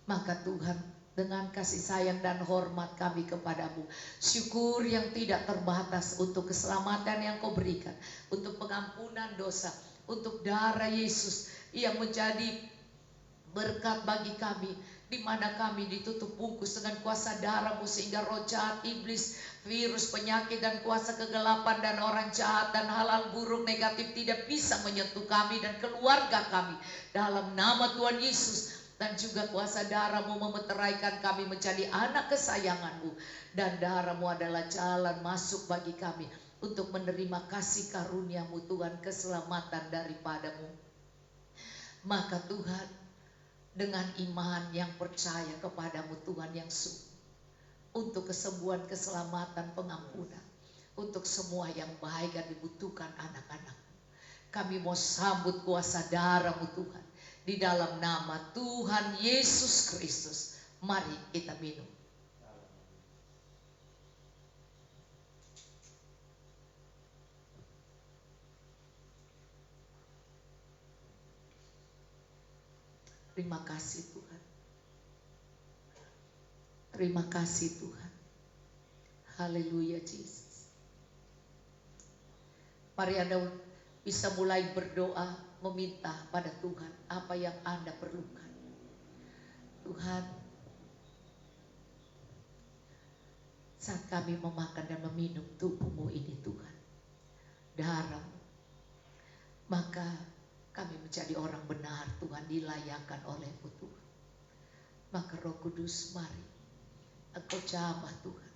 Maka Tuhan, dengan kasih sayang dan hormat kami kepadamu, syukur yang tidak terbatas untuk keselamatan yang Kau berikan, untuk pengampunan dosa, untuk darah Yesus yang menjadi berkat bagi kami, di mana kami ditutup bungkus dengan kuasa darah-Mu, sehingga roh jahat, iblis, virus, penyakit, dan kuasa kegelapan, dan orang jahat, dan hal-hal buruk negatif tidak bisa menyentuh kami dan keluarga kami. Dalam nama Tuhan Yesus. Dan juga kuasa darah-Mu memeteraikan kami menjadi anak kesayangan-Mu. Dan darah-Mu adalah jalan masuk bagi kami untuk menerima kasih karunia-Mu Tuhan, keselamatan daripada-Mu. Maka Tuhan, dengan iman yang percaya kepadamu Tuhan yang sungguh, untuk kesembuhan, keselamatan, pengampunan, untuk semua yang baik yang dibutuhkan anak-anak, kami mau sambut kuasa darah-Mu Tuhan, di dalam nama Tuhan Yesus Kristus. Mari kita minum. Terima kasih Tuhan. Terima kasih Tuhan. Haleluya Jesus. Mari Anda bisa mulai berdoa, meminta pada Tuhan apa yang Anda perlukan. Tuhan, saat kami memakan dan meminum tubuh-Mu ini Tuhan, darah-Mu, maka kami menjadi orang benar Tuhan, dilayakan oleh-Mu Tuhan. Maka Roh Kudus, mari Engkau jamah Tuhan.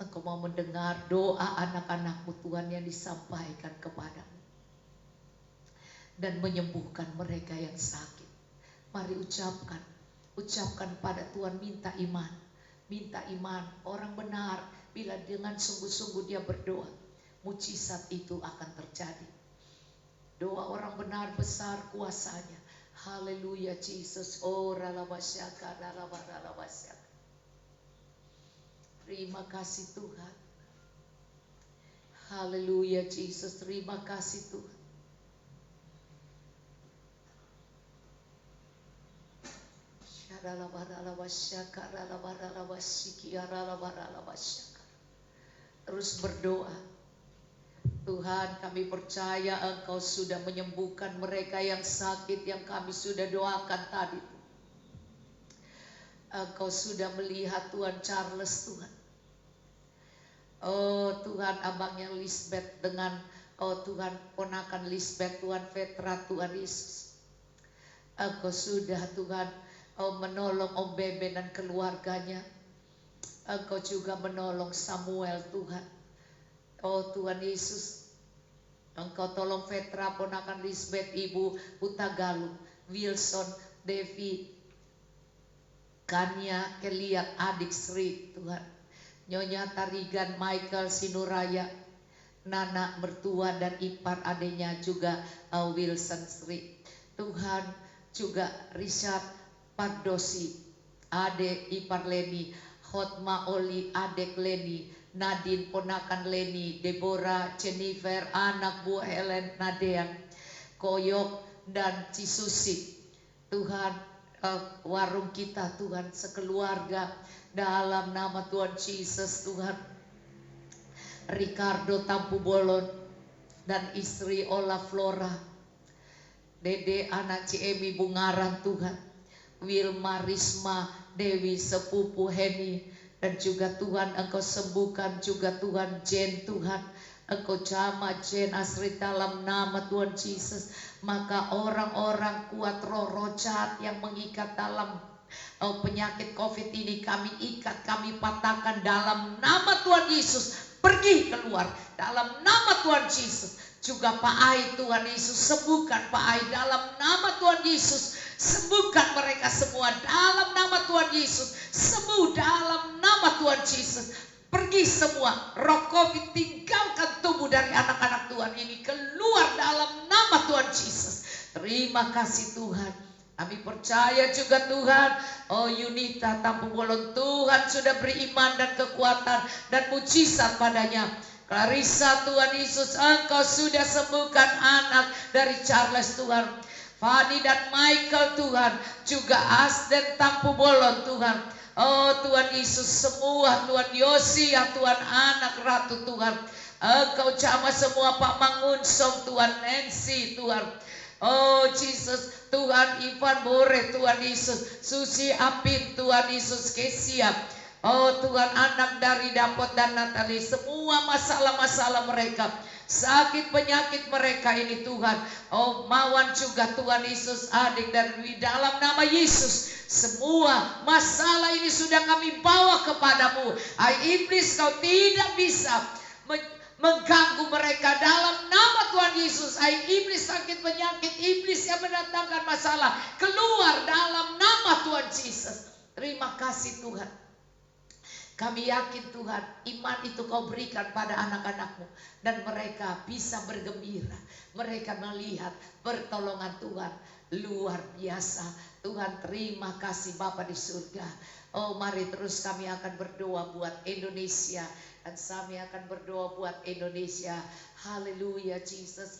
Engkau mau mendengar doa anak-anak-Mu Tuhan yang disampaikan kepadamu, dan menyembuhkan mereka yang sakit. Mari ucapkan pada Tuhan, minta iman. Minta iman, orang benar bila dengan sungguh-sungguh dia berdoa, mukjizat itu akan terjadi. Doa orang benar besar kuasanya. Haleluya Jesus. Oh ralabasyaka, ralabasyaka. Terima kasih Tuhan. Haleluya Jesus. Terima kasih Tuhan. Terus berdoa. Tuhan, kami percaya Engkau sudah menyembuhkan mereka yang sakit yang kami sudah doakan tadi. Engkau sudah melihat Tuhan Charles Tuhan. Oh Tuhan, abangnya Lisbeth dengan Tuhan ponakan Lisbeth, Tuhan Petra, Tuhan Yesus. Engkau sudah Tuhan menolong Om Bebe dan keluarganya. Engkau juga menolong Samuel Tuhan. Oh Tuhan Yesus, Engkau tolong Petra, ponakan Lisbeth, Ibu Hutagalu, Wilson, Devi, Kania, Keliat, adik Sri Tuhan, Nyonya Tarigan, Michael, Sinuraya, Nana mertua dan ipar adiknya juga Wilson Sri Tuhan, juga Richard Pardosi, adik ipar Leni, Hotma Oli, adik Leni, Nadine ponakan Leni, Deborah, Jennifer, anak buah Helen, Nadean, Koyok dan Cisusi. Tuhan, warung kita Tuhan sekeluarga dalam nama Tuhan Yesus Tuhan. Ricardo Tampu Bolon dan istri Ola Flora, Dede anak Ciemi Bungaran Tuhan, Wilma Risma Dewi sepupu Heni, dan juga Tuhan Engkau sembuhkan juga Tuhan Jen Tuhan, Engkau jamah Jen Asri dalam nama Tuhan Yesus. Maka orang-orang kuat roh jahat yang mengikat dalam penyakit COVID ini kami ikat, kami patahkan dalam nama Tuhan Yesus. Pergi keluar dalam nama Tuhan Yesus. Juga Pak Ai, Tuhan Yesus sembuhkan Pak Ai dalam nama Tuhan Yesus. Sembuhkan mereka semua dalam nama Tuhan Yesus. Sembuh dalam nama Tuhan Yesus. Pergi semua roh COVID, tinggalkan tubuh dari anak-anak Tuhan ini, keluar dalam nama Tuhan Yesus. Terima kasih Tuhan. Kami percaya juga Tuhan, oh Yunita Tampu Bolon, Tuhan sudah beriman dan kekuatan dan mujizat padanya. Clarissa, Tuhan Yesus, Engkau sudah sembuhkan anak dari Charles Tuhan. Fani dan Michael Tuhan, juga Asden Tampu Bolon Tuhan. Oh Tuhan Yesus, semua Tuhan Yosi ya Tuhan, anak Ratu Tuhan. Engkau jamah semua Pak Mangunsong Tuhan, Nancy Tuhan. Oh Jesus, Tuhan Ivan Bore Tuhan Yesus, Susi Apin Tuhan Yesus, Kesia. Oh Tuhan, anak dari Dapot dan Natali, semua masalah-masalah mereka, sakit penyakit mereka ini Tuhan. Oh Mawan juga Tuhan Yesus, adik dan Dwi, dalam nama Yesus. Semua masalah ini sudah kami bawa kepadamu. Hai iblis, kau tidak bisa mengganggu mereka dalam nama Tuhan Yesus. Hai iblis sakit penyakit, iblis yang mendatangkan masalah, keluar dalam nama Tuhan Yesus. Terima kasih Tuhan. Kami yakin Tuhan, iman itu kau berikan pada anak-anakmu, dan mereka bisa bergembira. Mereka melihat pertolongan Tuhan luar biasa. Tuhan, terima kasih Bapa di surga. Oh mari terus kami akan berdoa buat Indonesia, dan kami akan berdoa buat Indonesia. Haleluya Jesus.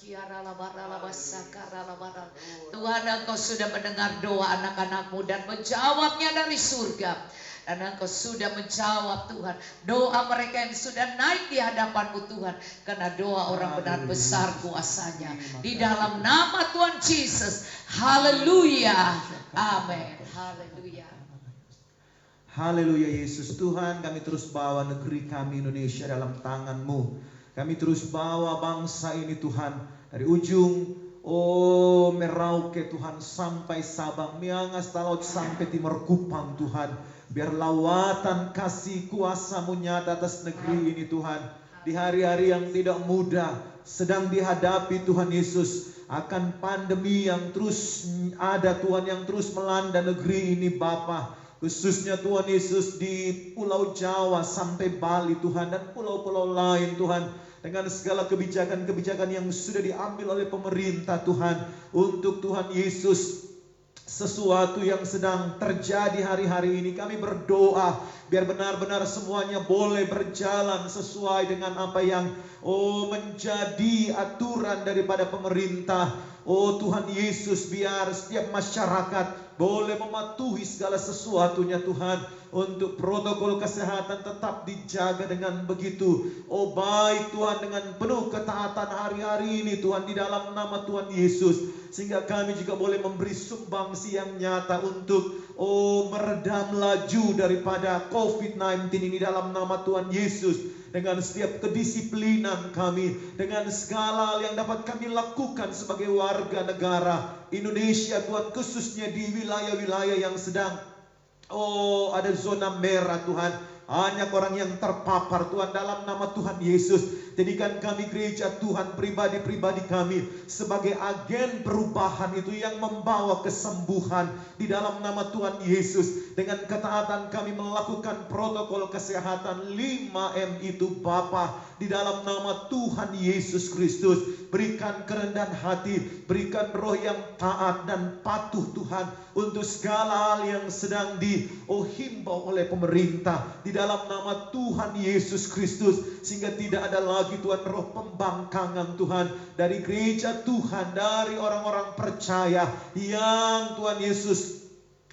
Tuhan, Engkau sudah mendengar doa anak-anakmu dan menjawabnya dari surga. Dan Engkau sudah menjawab Tuhan doa mereka yang sudah naik di hadapan-Mu Tuhan. Karena doa orang benar besar kuasanya. Di dalam nama Tuhan Yesus. Haleluya. Amin. Haleluya. Haleluya Yesus. Tuhan, kami terus bawa negeri kami Indonesia dalam tangan-Mu. Kami terus bawa bangsa ini Tuhan, dari ujung Merauke Tuhan sampai Sabang, Miangas Talaut sampai Timur Kupang Tuhan. Biar lawatan kasih kuasa-Mu nyata atas negeri ini Tuhan. Di hari-hari yang tidak mudah sedang dihadapi Tuhan Yesus, akan pandemi yang terus ada Tuhan, yang terus melanda negeri ini Bapa. Khususnya Tuhan Yesus di Pulau Jawa sampai Bali Tuhan, dan pulau-pulau lain Tuhan. Dengan segala kebijakan-kebijakan yang sudah diambil oleh pemerintah Tuhan, untuk Tuhan Yesus, sesuatu yang sedang terjadi hari-hari ini, kami berdoa biar benar-benar semuanya boleh berjalan sesuai dengan apa yang menjadi aturan daripada pemerintah. Oh Tuhan Yesus, biar setiap masyarakat boleh mematuhi segala sesuatunya Tuhan, untuk protokol kesehatan tetap dijaga dengan begitu. Oh baik Tuhan, dengan penuh ketaatan hari-hari ini Tuhan, di dalam nama Tuhan Yesus, sehingga kami juga boleh memberi sumbangsi yang nyata untuk meredam laju daripada COVID-19 ini dalam nama Tuhan Yesus. Dengan setiap kedisiplinan kami, dengan segala hal yang dapat kami lakukan sebagai warga negara Indonesia Tuhan, khususnya di wilayah-wilayah yang sedang ada zona merah Tuhan, banyak orang yang terpapar Tuhan, dalam nama Tuhan Yesus. Jadikan kami gereja Tuhan, pribadi-pribadi kami sebagai agen perubahan itu yang membawa kesembuhan di dalam nama Tuhan Yesus. Dengan ketaatan kami melakukan protokol kesehatan 5M itu Bapa, di dalam nama Tuhan Yesus Kristus. Berikan kerendahan hati, berikan roh yang taat dan patuh Tuhan, untuk segala hal yang sedang dihimbau oleh pemerintah di dalam nama Tuhan Yesus Kristus. Sehingga tidak ada lagi Tuhan roh pembangkangan Tuhan dari gereja Tuhan, dari orang-orang percaya yang Tuhan Yesus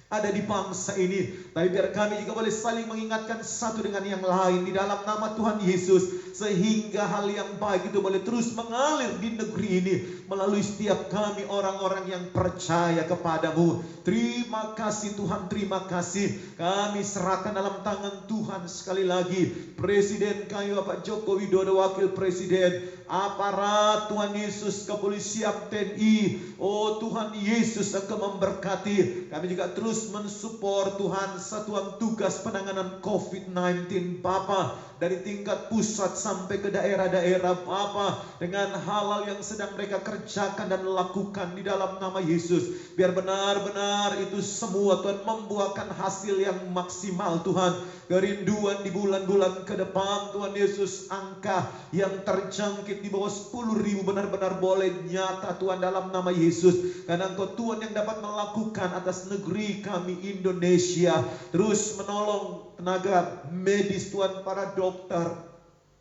ada di bangsa ini. Tapi biar kami juga boleh saling mengingatkan satu dengan yang lain di dalam nama Tuhan Yesus, sehingga hal yang baik itu boleh terus mengalir di negeri ini melalui setiap kami orang-orang yang percaya kepadamu. Terima kasih Tuhan, terima kasih. Kami serahkan dalam tangan Tuhan sekali lagi Presiden kami Bapak Joko Widodo, Wakil Presiden, aparat Tuhan Yesus, kepolisian, TNI. Oh Tuhan Yesus, Engkau memberkati. Kami juga terus mensupport Tuhan satuan tugas penanganan COVID-19 Bapa, dari tingkat pusat sampai ke daerah-daerah Bapa, dengan hal-hal yang sedang mereka kerjakan dan lakukan di dalam nama Yesus. Biar benar-benar itu semua Tuhan membuahkan hasil yang maksimal Tuhan. Kerinduan di bulan-bulan ke depan Tuhan Yesus, angka yang terjangkit di bawah 10.000 benar-benar boleh nyata Tuhan dalam nama Yesus. Karena Engkau Tuhan yang dapat melakukan atas negeri kami Indonesia. Terus menolong tenaga medis Tuhan, para dokter,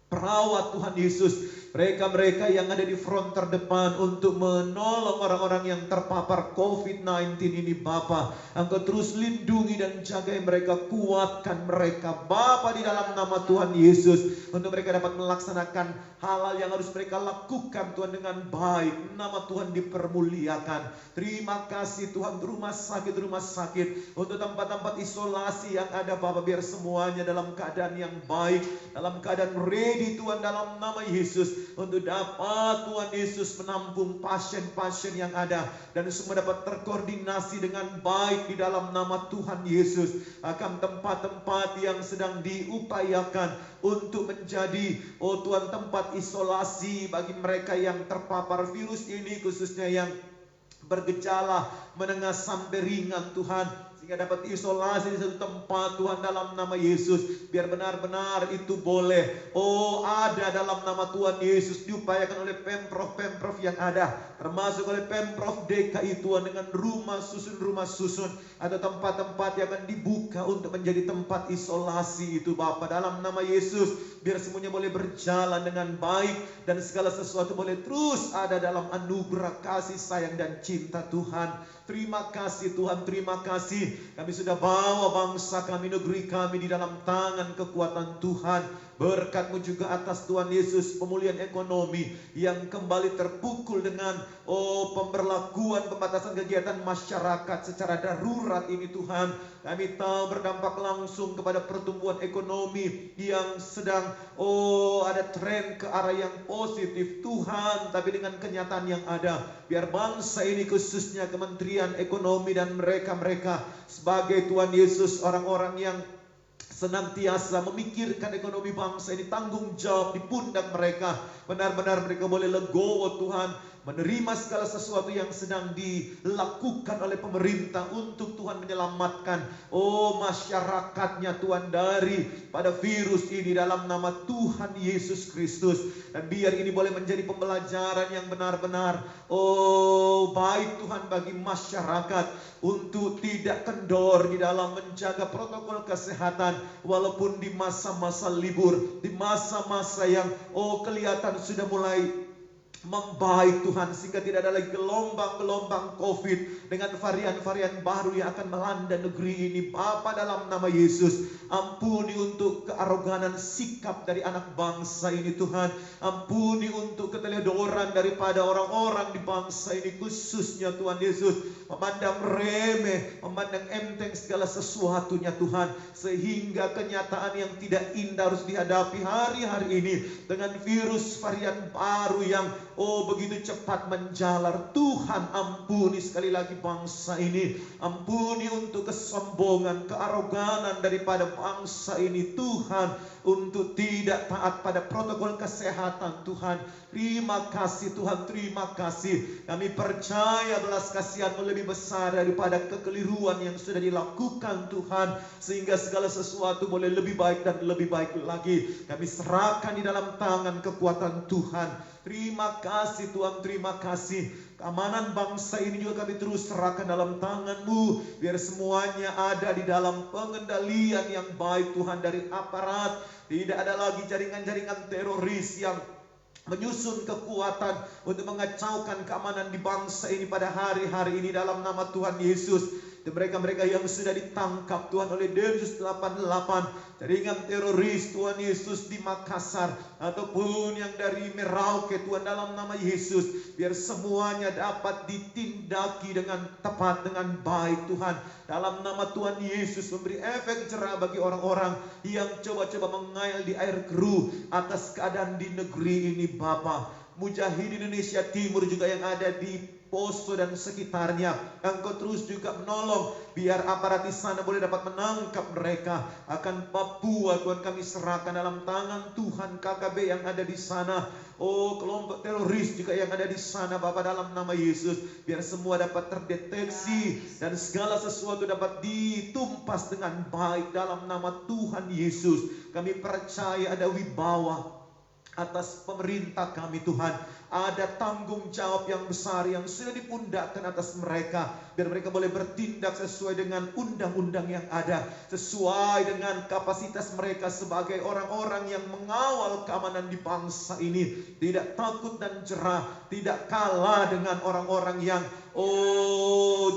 perawat Tuhan Yesus, mereka-mereka yang ada di front terdepan untuk menolong orang-orang yang terpapar COVID-19 ini Bapa. Engkau terus lindungi dan jagai mereka, kuatkan mereka Bapa di dalam nama Tuhan Yesus, untuk mereka dapat melaksanakan hal-hal yang harus mereka lakukan Tuhan dengan baik. Nama Tuhan dipermuliakan. Terima kasih Tuhan, rumah sakit, untuk tempat-tempat isolasi yang ada Bapa, biar semuanya dalam keadaan yang baik, dalam keadaan ready Tuhan dalam nama Yesus, untuk dapat Tuhan Yesus menampung pasien-pasien yang ada, dan semua dapat terkoordinasi dengan baik di dalam nama Tuhan Yesus. Akan tempat-tempat yang sedang diupayakan untuk menjadi Tuhan tempat isolasi bagi mereka yang terpapar virus ini, khususnya yang bergejala menengah sampai ringan Tuhan, sehingga dapat isolasi di satu tempat Tuhan dalam nama Yesus. Biar benar-benar itu boleh ada dalam nama Tuhan Yesus, diupayakan oleh Pemprov yang ada, termasuk oleh Pemprov DKI Tuhan, dengan rumah susun atau tempat-tempat yang akan dibuka untuk menjadi tempat isolasi itu Bapa, dalam nama Yesus. Biar semuanya boleh berjalan dengan baik, dan segala sesuatu boleh terus ada dalam anugerah kasih sayang dan cinta Tuhan. Terima kasih Tuhan, terima kasih. Kami sudah bawa bangsa kami, negeri kami di dalam tangan kekuatan Tuhan. Berkat-Mu juga atas Tuhan Yesus, pemulihan ekonomi yang kembali terpukul dengan pemberlakuan pembatasan kegiatan masyarakat secara darurat ini Tuhan. Kami tahu berdampak langsung kepada pertumbuhan ekonomi yang sedang ada tren ke arah yang positif Tuhan. Tapi dengan kenyataan yang ada, biar bangsa ini, khususnya Kementerian Ekonomi dan mereka-mereka sebagai Tuhan Yesus, orang-orang yang senantiasa memikirkan ekonomi bangsa ini, tanggung jawab di pundak mereka. Benar-benar mereka boleh legowo Tuhan, menerima segala sesuatu yang sedang dilakukan oleh pemerintah untuk Tuhan menyelamatkan masyarakatnya Tuhan dari pada virus ini dalam nama Tuhan Yesus Kristus. Dan biar ini boleh menjadi pembelajaran yang benar-benar baik Tuhan bagi masyarakat, untuk tidak kendor di dalam menjaga protokol kesehatan, walaupun di masa-masa libur, di masa-masa yang kelihatan sudah mulai membaik Tuhan, sehingga tidak ada lagi gelombang-gelombang COVID dengan varian-varian baru yang akan melanda negeri ini. Bapa, dalam nama Yesus, ampuni untuk kearoganan sikap dari anak bangsa ini Tuhan. Ampuni untuk keteledoran daripada orang-orang di bangsa ini, khususnya Tuhan Yesus, memandang remeh, memandang enteng segala sesuatunya Tuhan, sehingga kenyataan yang tidak indah harus dihadapi hari-hari ini dengan virus varian baru yang begitu cepat menjalar. Tuhan, ampuni sekali lagi bangsa ini. Ampuni untuk kesombongan, kearoganan daripada bangsa ini Tuhan, untuk tidak taat pada protokol kesehatan Tuhan. Terima kasih Tuhan, terima kasih. Kami percaya belas kasihan-Mu lebih besar daripada kekeliruan yang sudah dilakukan Tuhan, sehingga segala sesuatu boleh lebih baik dan lebih baik lagi. Kami serahkan di dalam tangan kekuatan Tuhan. Terima kasih Tuhan, terima kasih. Keamanan bangsa ini juga kami terus serahkan dalam tangan-Mu. Biar semuanya ada di dalam pengendalian yang baik Tuhan, dari aparat. Tidak ada lagi jaringan-jaringan teroris yang menyusun kekuatan untuk mengacaukan keamanan di bangsa ini pada hari-hari ini dalam nama Tuhan Yesus. Dan mereka-mereka yang sudah ditangkap Tuhan oleh Densus 88, jaringan teroris Tuhan Yesus di Makassar, ataupun yang dari Merauke Tuhan, dalam nama Yesus, biar semuanya dapat ditindaki dengan tepat, dengan baik Tuhan. Dalam nama Tuhan Yesus, memberi efek jerah bagi orang-orang yang coba-coba mengail di air keruh atas keadaan di negeri ini Bapa. Mujahidin Indonesia Timur juga yang ada di Poso dan sekitarnya, Engkau terus juga menolong biar aparat di sana boleh dapat menangkap mereka. Akan Papua Tuhan kami serahkan dalam tangan Tuhan, KKB yang ada di sana, kelompok teroris juga yang ada di sana Bapa, dalam nama Yesus, biar semua dapat terdeteksi dan segala sesuatu dapat ditumpas dengan baik dalam nama Tuhan Yesus. Kami percaya ada wibawa atas pemerintah kami Tuhan. Ada tanggung jawab yang besar yang sudah dipundakkan atas mereka, biar mereka boleh bertindak sesuai dengan undang-undang yang ada, sesuai dengan kapasitas mereka sebagai orang-orang yang mengawal keamanan di bangsa ini. Tidak takut dan jerah, tidak kalah dengan orang-orang yang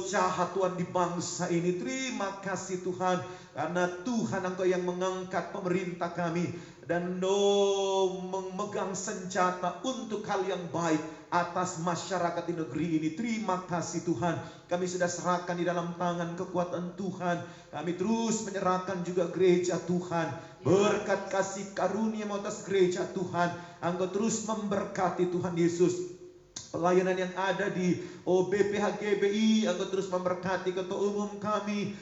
jahat Tuhan di bangsa ini. Terima kasih Tuhan, karena Tuhan Engkau yang mengangkat pemerintah kami dan memegang senjata untuk hal yang baik atas masyarakat di negeri ini. Terima kasih Tuhan, kami sudah serahkan di dalam tangan kekuatan Tuhan. Kami terus menyerahkan juga gereja Tuhan. Berkat kasih karunia atas gereja Tuhan, Engkau terus memberkati Tuhan Yesus. Pelayanan yang ada di BPH GBI, Engkau terus memberkati ketua umum kami,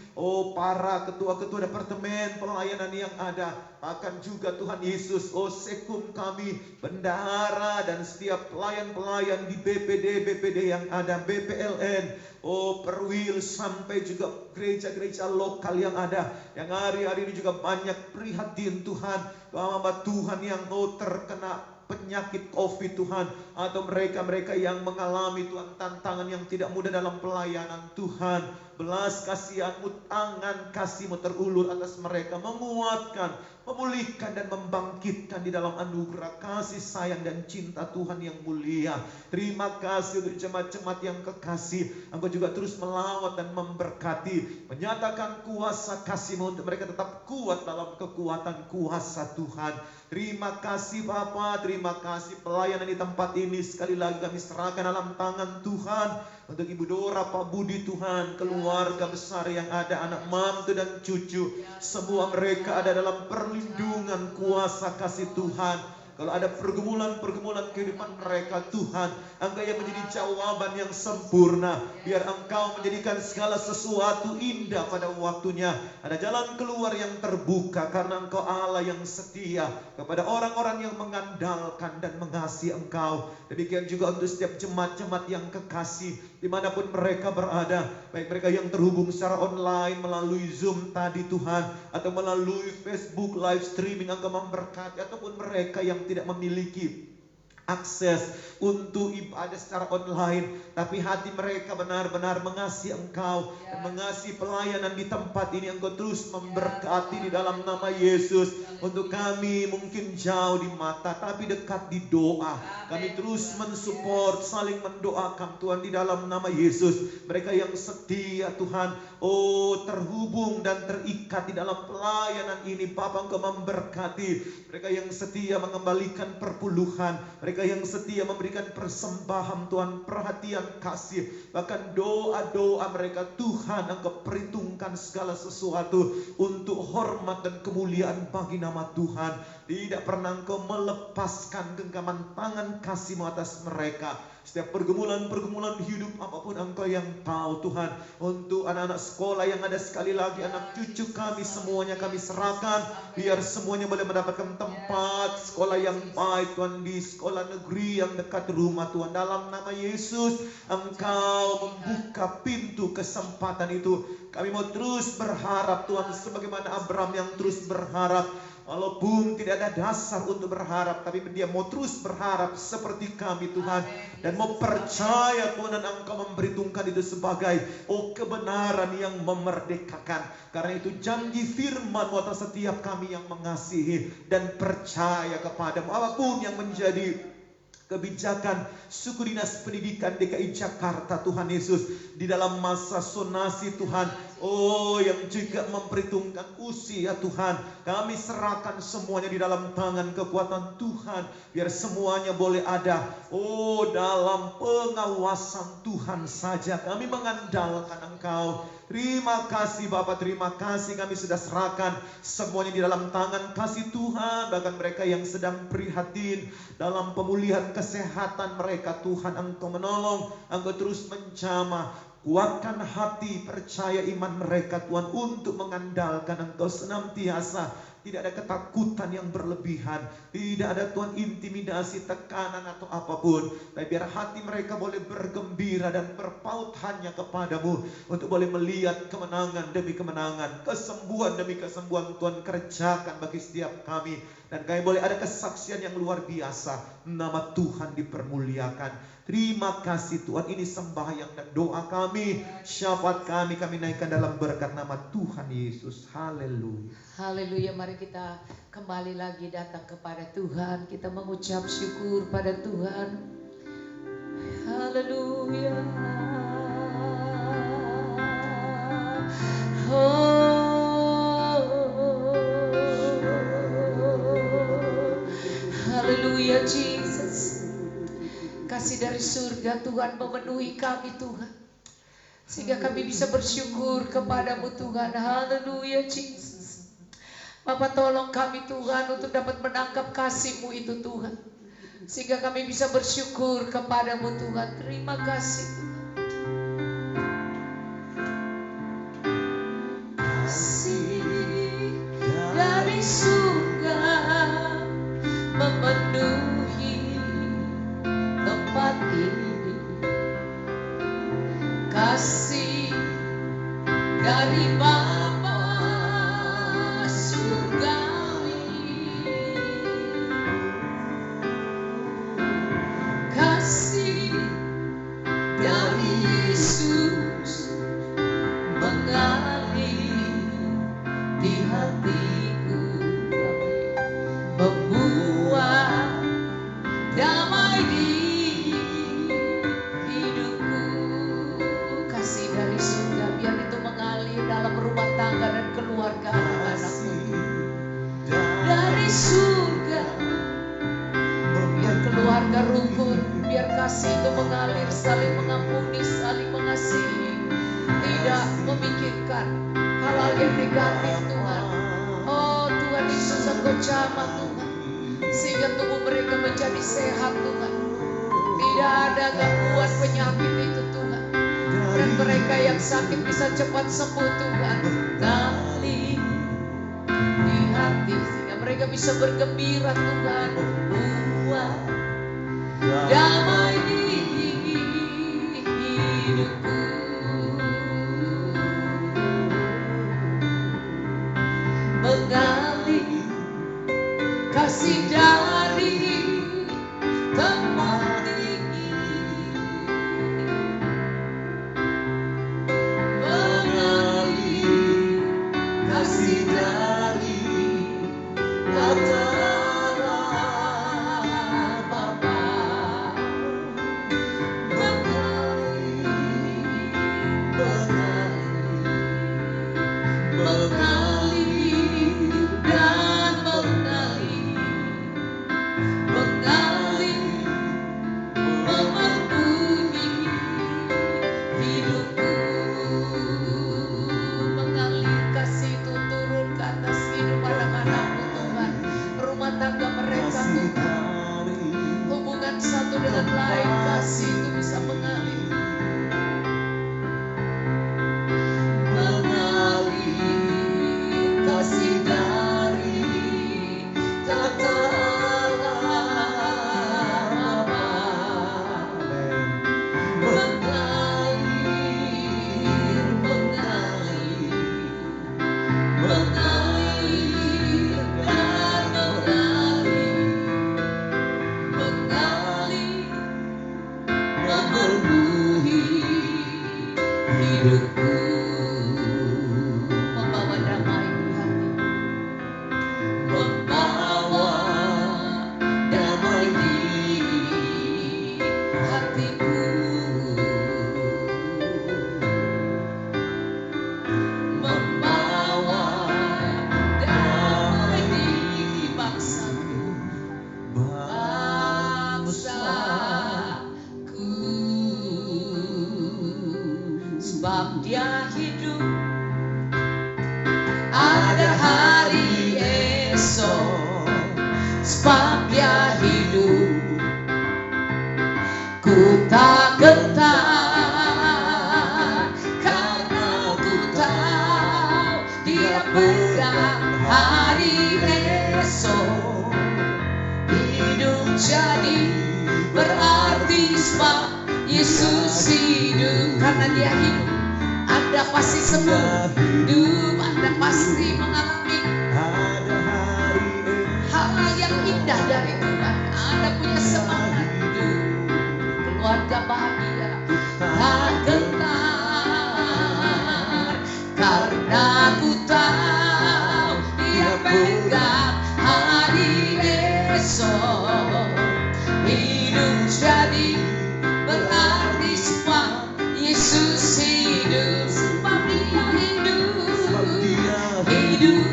para ketua-ketua departemen pelayanan yang ada, akan juga Tuhan Yesus, sekum kami, bendahara dan setiap pelayan-pelayan di BPD yang ada, BPLN, Perwil, sampai juga gereja-gereja lokal yang ada, yang hari-hari ini juga banyak prihatin Tuhan, hamba Tuhan yang terkena penyakit COVID Tuhan, atau mereka-mereka yang mengalami Tuhan tantangan yang tidak mudah dalam pelayanan Tuhan. Belas kasihan-Mu, tangan kasih-Mu terulur atas mereka, menguatkan, memulihkan dan membangkitkan di dalam anugerah kasih sayang dan cinta Tuhan yang mulia. Terima kasih untuk jemaat-jemaat yang kekasih, Engkau juga terus melawat dan memberkati, menyatakan kuasa kasih-Mu untuk mereka tetap kuat dalam kekuatan kuasa Tuhan. Terima kasih Bapa, terima kasih pelayanan di tempat ini. Sekali lagi kami serahkan dalam tangan Tuhan, untuk Ibu Dora, Pak Budi Tuhan, keluarga besar yang ada, anak mantu dan cucu, semua mereka ada dalam perlindungan kuasa kasih Tuhan. Kalau ada pergumulan-pergumulan kehidupan mereka Tuhan, Engkau yang menjadi jawaban yang sempurna. Biar Engkau menjadikan segala sesuatu indah pada waktunya. Ada jalan keluar yang terbuka karena Engkau Allah yang setia kepada orang-orang yang mengandalkan dan mengasihi Engkau. Demikian juga untuk setiap jemaat-jemaat yang kekasih, dimanapun mereka berada, baik mereka yang terhubung secara online melalui Zoom tadi Tuhan, atau melalui Facebook live streaming, Engkau memberkati, ataupun mereka yang tidak memiliki akses untuk ibadah secara online, tapi hati mereka benar-benar mengasihi Engkau dan mengasihi pelayanan di tempat ini. Engkau terus memberkati di dalam nama Yesus. Untuk kami mungkin jauh di mata tapi dekat di doa, kami terus mensupport, saling mendoakan Tuhan di dalam nama Yesus. Mereka yang setia Tuhan, terhubung dan terikat di dalam pelayanan ini, Bapa Engkau memberkati mereka yang setia mengembalikan perpuluhan, mereka yang setia memberikan persembahan Tuhan, perhatian kasih, bahkan doa-doa mereka Tuhan Engkau perhitungkan segala sesuatu untuk hormat dan kemuliaan bagi nama Tuhan. Tidak pernah Engkau melepaskan genggaman tangan kasih-Mu atas mereka. Setiap pergumulan-pergumulan hidup apapun Engkau yang tahu Tuhan. Untuk anak-anak sekolah yang ada, sekali lagi anak cucu kami semuanya kami serahkan, biar semuanya boleh mendapatkan tempat sekolah yang baik Tuhan, di sekolah negeri yang dekat rumah Tuhan. Dalam nama Yesus Engkau membuka pintu kesempatan itu. Kami mau terus berharap Tuhan, sebagaimana Abraham yang terus berharap. Walaupun tidak ada dasar untuk berharap, tapi dia mau terus berharap seperti kami Tuhan. Dan mau percaya Tuhan, dan Engkau memperhitungkan itu sebagai kebenaran yang memerdekakan. Karena itu janji firman atas setiap kami yang mengasihi dan percaya kepadamu. Apapun yang menjadi kebijakan suku dinas pendidikan DKI Jakarta Tuhan Yesus, di dalam masa sonasi Tuhan, yang juga memperhitungkan usia Tuhan, kami serahkan semuanya di dalam tangan kekuatan Tuhan, biar semuanya boleh ada dalam pengawasan Tuhan saja. Kami mengandalkan Engkau. Terima kasih Bapak, terima kasih, kami sudah serahkan semuanya di dalam tangan kasih Tuhan. Bahkan mereka yang sedang prihatin dalam pemulihan kesehatan mereka, Tuhan Engkau menolong, Engkau terus menjamah. Kuatkan hati, percaya iman mereka Tuhan untuk mengandalkan Engkau senantiasa. Tidak ada ketakutan yang berlebihan, tidak ada Tuhan intimidasi, tekanan atau apapun. Tapi biar hati mereka boleh bergembira dan berpaut hanya kepadamu, untuk boleh melihat kemenangan demi kemenangan, kesembuhan demi kesembuhan Tuhan kerjakan bagi setiap kami. Dan kami boleh ada kesaksian yang luar biasa, nama Tuhan dipermuliakan. Terima kasih Tuhan, ini sembahyang dan doa kami, syafaat kami naikkan dalam berkat nama Tuhan Yesus. Haleluya. Haleluya, mari kita kembali lagi datang kepada Tuhan. Kita mengucap syukur pada Tuhan. Haleluya. Haleluya Jesus. Kasih dari surga Tuhan memenuhi kami Tuhan, sehingga kami bisa bersyukur kepadamu Tuhan. Haleluya Jesus. Bapa, tolong kami Tuhan untuk dapat menangkap kasih-Mu itu Tuhan, sehingga kami bisa bersyukur kepadamu Tuhan. Terima kasih Tuhan. Kasih dari surga memenuhi tempat ini, kasih dari Bapa surgawi, kasih dari Yesus mengalir di hatiku, membuat damai di hidupku. Kasih dari surga, biar itu mengalir dalam rumah tangga dan keluarga anak-anakku. Dari surga, biar keluarga rukun, biar kasih itu mengalir, saling mengampuni, saling mengasihi, tidak memikirkan hal-hal yang negatif Tuhan. Oh Tuhan Yesus, Engkau jamah Tuhan, sehingga tubuh mereka menjadi sehat Tuhan. Tidak ada gangguan penyakit itu Tuhan, dan mereka yang sakit bisa cepat sembuh Tuhan. Kali di hati, sehingga mereka bisa bergembira Tuhan. Buat damai di hidupku, mengalir kasih dari tempat tinggi, mengalir kasih dari antara Bapa, mengalir dan mengalir memenuhi hidupku. Mengalir kasih itu turun ke atas hidup anak-anakmu Tuhan, rumah tangga mereka Tuhan, hubungan satu dengan lain, kasih itu bisa mengalir. Mengalir kasih dari tata hidupku, membawa damai di hati, membawa damai di hatiku, membawa damai di bangsaku, sebab Dia hidup. Ada hari esok, sebab Dia hidup. Ku tak gentar, karena ku tahu Dia pegang hari esok. Hidup jadi berarti sebab Yesus hidup. Karena Dia hidup, Anda pasti sembuh. Hidup, Anda pasti mengalami hal yang indah dari Tuhan. Anda punya semangat hidup, keluarga bahagia. Tak gentar, karena ku tahu Dia pegang hari esok. Hidup jadi berarti sebab Yesus hidup. Sebab Dia hidup, hidup.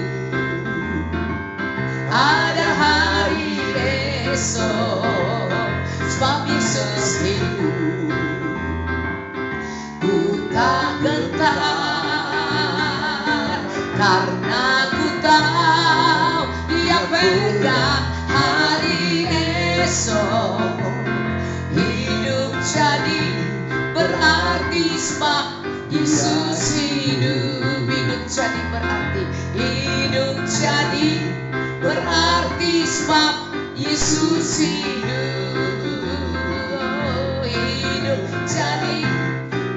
Ada hari esok, sebab Yesus hidup. Ku tak gentar, karena ku tahu Dia pegang hari esok. Hidup jadi berarti sebab Yesus hidup. Hidup jadi berarti, hidup jadi berarti sebab Yesus hidup. Hidup jadi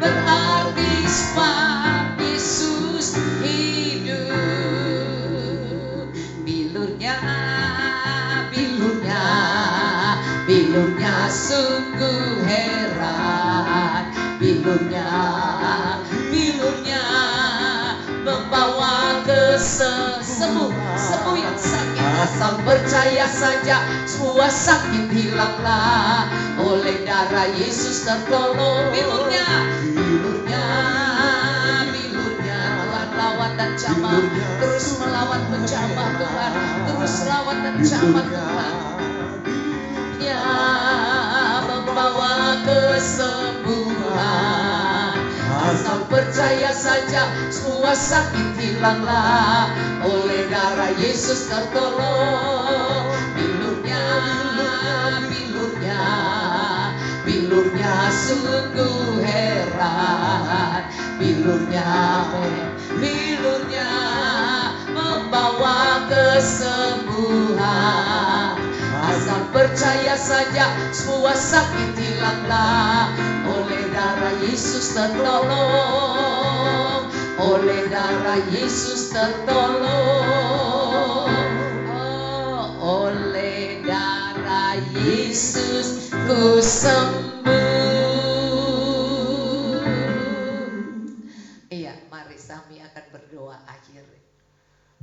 berarti sebab Yesus hidup. Bilurnya, bilurnya, bilurnya sungguh heran. Bilurnya, bilurnya membawa sembuh yang sakit. Asal percaya saja, semua sakit hilanglah. Oleh darah Yesus tertolong. Bilurnya, bilurnya, bilurnya Tuhan lawan dan jamah. Terus melawan menjamah Tuhan. Terus lawan dan jamah Tuhan. Ya, membawa kesembuhan. Asal percaya saja, semua sakit hilanglah. Oleh darah Yesus tertolong. Bilurnya, bilurnya, bilurnya sungguh heran. Bilurnya, bilurnya membawa kesembuhan. Asal percaya saja, semua sakit hilanglah. Oleh darah Yesus tertolong. Oleh darah Yesus tertolong. Oh, oleh darah Yesus ku sembuh. Iya, mari kami akan berdoa akhir.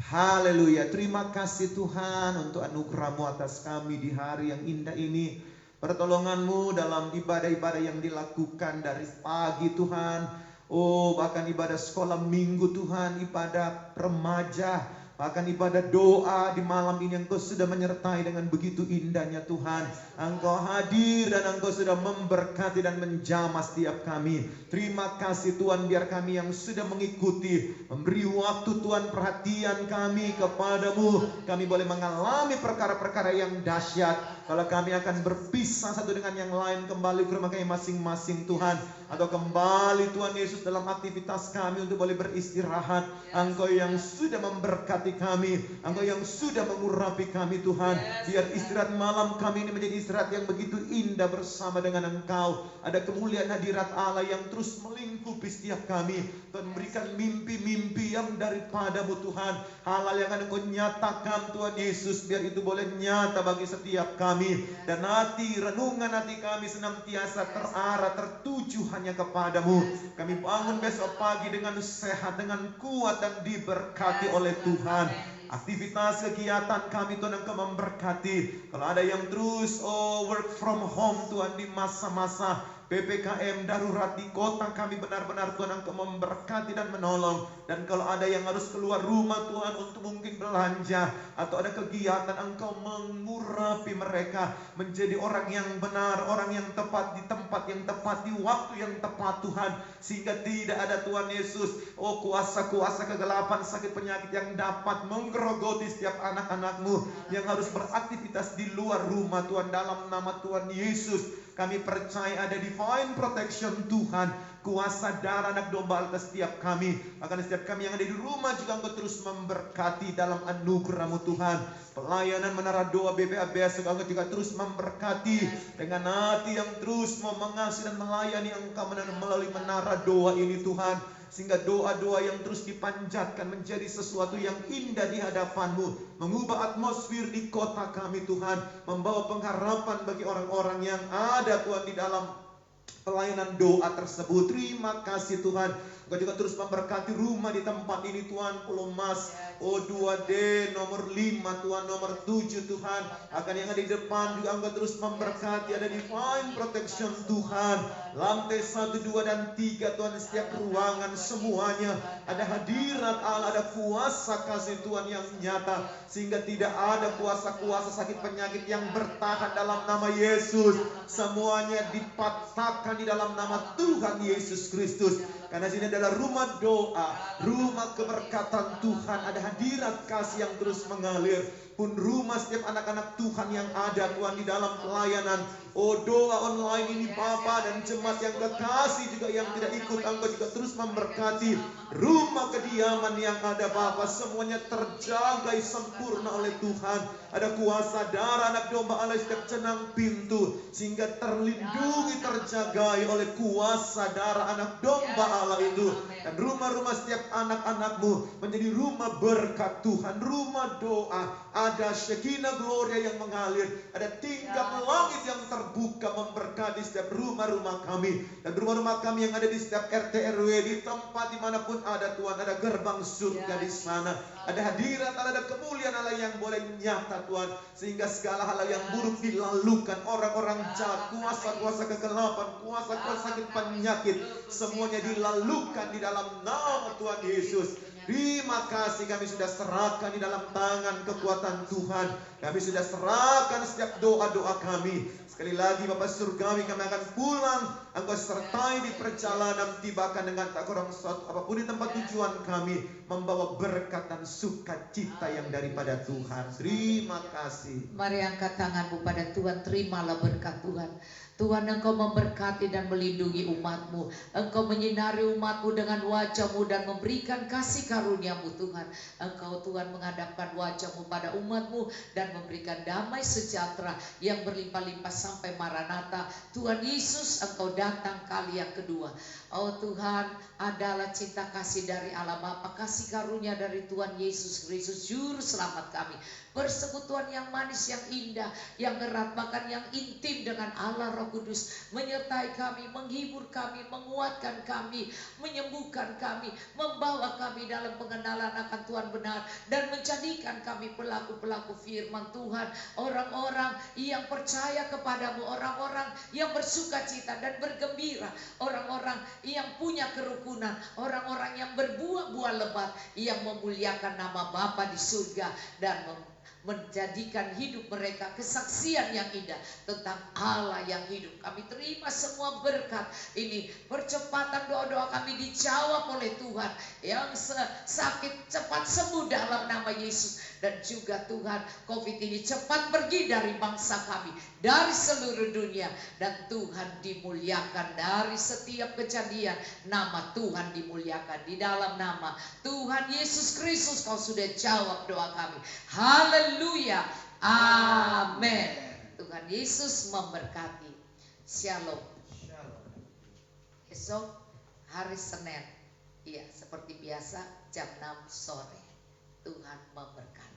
Haleluya, terima kasih Tuhan untuk anugerah-Mu atas kami di hari yang indah ini. Pertolongan-Mu dalam ibadah-ibadah yang dilakukan dari pagi Tuhan. Oh, bahkan ibadah sekolah minggu Tuhan, ibadah remaja, bahkan ibadah doa di malam ini Engkau sudah menyertai dengan begitu indahnya Tuhan. Engkau hadir dan Engkau sudah memberkati dan menjamah setiap kami. Terima kasih Tuhan, biar kami yang sudah mengikuti, memberi waktu Tuhan, perhatian kami kepadamu. Kami boleh mengalami perkara-perkara yang dahsyat. Kalau kami akan berpisah satu dengan yang lain, kembali ke rumah kami masing-masing Tuhan. Atau kembali Tuhan Yesus dalam aktivitas kami untuk boleh beristirahat. Engkau yang sudah memberkati kami, Engkau yang sudah mengurapi kami Tuhan. Biar istirahat malam kami ini menjadi istirahat yang begitu indah bersama dengan Engkau. Ada kemuliaan hadirat Allah yang terus melingkupi setiap kami. Tuhan berikan mimpi-mimpi yang daripadamu Tuhan. Hal-hal yang akan Engkau nyatakan Tuhan Yesus, biar itu boleh nyata bagi setiap kami. Dan hati, renungan hati kami senantiasa terarah, tertuju hanya kepadamu. Kami bangun besok pagi dengan sehat, dengan kuat dan diberkati oleh Tuhan. Aktivitas kegiatan kami Tuhan Engkau memberkati. Kalau ada yang terus work from home Tuhan di masa-masa PPKM darurat di kota kami, benar-benar Tuhan Engkau memberkati dan menolong. Dan kalau ada yang harus keluar rumah Tuhan untuk mungkin belanja atau ada kegiatan, Engkau mengurapi mereka menjadi orang yang benar, orang yang tepat di tempat yang tepat, di waktu yang tepat Tuhan. Sehingga tidak ada Tuhan Yesus kuasa-kuasa kegelapan, sakit penyakit yang dapat menggerogoti setiap anak-anak-Mu yang harus beraktivitas di luar rumah Tuhan. Dalam nama Tuhan Yesus kami percaya ada divine protection Tuhan, kuasa darah anak domba atas setiap kami. Akan setiap kami yang ada di rumah juga Engkau terus memberkati dalam anugerah-Mu Tuhan. Pelayanan menara doa BPABS Engkau juga terus memberkati dengan hati yang terus mau mengasihi dan melayani Engkau melalui menara doa ini Tuhan. Sehingga doa-doa yang terus dipanjatkan menjadi sesuatu yang indah di hadapan-Mu, mengubah atmosfer di kota kami Tuhan, membawa pengharapan bagi orang-orang yang ada Tuhan di dalam pelayanan doa tersebut. Terima kasih Tuhan. Engkau juga terus memberkati rumah di tempat ini Tuhan. Pulau Mas O2D nomor 5 Tuhan, nomor 7 Tuhan. Akan yang ada di depan juga Engkau terus memberkati. Ada divine protection Tuhan. Lantai 1, 2, dan 3 Tuhan, setiap ruangan semuanya ada hadirat Allah, ada kuasa kasih Tuhan yang nyata. Sehingga tidak ada kuasa-kuasa sakit penyakit yang bertahan dalam nama Yesus. Semuanya dipatahkan di dalam nama Tuhan Yesus Kristus. Karena sini adalah rumah doa, rumah keberkatan Tuhan. Ada hadirat kasih yang terus mengalir. Pun rumah setiap anak-anak Tuhan yang ada Tuhan di dalam pelayanan doa online ini Bapa, dan jemaat yang kekasih juga yang tidak ikut, Engkau juga terus memberkati rumah kediaman yang ada Bapa. Semuanya terjaga sempurna oleh Tuhan. Ada kuasa darah anak domba Allah setiap cenang pintu, sehingga terlindungi, terjagai oleh kuasa darah anak domba Allah itu. Dan rumah-rumah setiap anak-anak-Mu menjadi rumah berkat Tuhan, rumah doa. Ada Shekinah Gloria yang mengalir, ada tingkap langit yang terbuka memberkati setiap rumah-rumah kami. Dan rumah-rumah kami yang ada di setiap RT RW, di tempat dimanapun ada Tuhan, ada gerbang surga di sana. Ada hadirat Allah, ada kemuliaan Allah yang boleh nyata Tuhan. Sehingga segala hal yang buruk dilalukan, orang-orang jahat, kuasa-kuasa kegelapan, kuasa-kuasa sakit penyakit, semuanya dilalukan di dalam nama Tuhan Yesus. Terima kasih, kami sudah serahkan di dalam tangan kekuatan Tuhan. Kami sudah serahkan setiap doa-doa kami. Sekali lagi Bapak Surgawi, kami akan pulang. Engkau sertai di perjalanan, tibakan dengan tak kurang suatu apapun di tempat tujuan kami, membawa berkat dan sukacita yang daripada Tuhan. Terima kasih. Mari angkat tanganmu pada Tuhan, terimalah berkat Tuhan. Tuhan, Engkau memberkati dan melindungi umat-Mu. Engkau menyinari umat-Mu dengan wajah-Mu dan memberikan kasih karunia-Mu Tuhan. Engkau Tuhan menghadapkan wajah-Mu pada umat-Mu dan memberikan damai sejahtera yang berlimpah-limpah sampai Maranatha. Tuhan Yesus, Engkau datang kali yang kedua. Oh Tuhan, adalah cinta kasih dari Allah Bapa, kasih karunia dari Tuhan Yesus Kristus, Juru Selamat kami. Persekutuan yang manis, yang indah, yang erat, bahkan yang intim dengan Allah Roh Kudus, menyertai kami, menghibur kami, menguatkan kami, menyembuhkan kami, membawa kami dalam pengenalan akan Tuhan benar, dan menjadikan kami pelaku-pelaku firman Tuhan, orang-orang yang percaya kepadamu, orang-orang yang bersukacita dan bergembira, orang-orang yang punya kerukunan, orang-orang yang berbuah-buah lebat, yang memuliakan nama Bapa di surga dan menjadikan hidup mereka kesaksian yang indah tentang Allah yang hidup. Kami terima semua berkat ini. Percepatan doa-doa kami dijawab oleh Tuhan. Yang sakit cepat sembuh dalam nama Yesus. Dan juga Tuhan, COVID ini cepat pergi dari bangsa kami, dari seluruh dunia. Dan Tuhan dimuliakan dari setiap kejadian. Nama Tuhan dimuliakan di dalam nama Tuhan Yesus Kristus. Kau sudah jawab doa kami. Haleluya. Amin. Tuhan Yesus memberkati. Shalom. Esok hari Senin, iya seperti biasa jam 6 sore. Tuhan memberkati.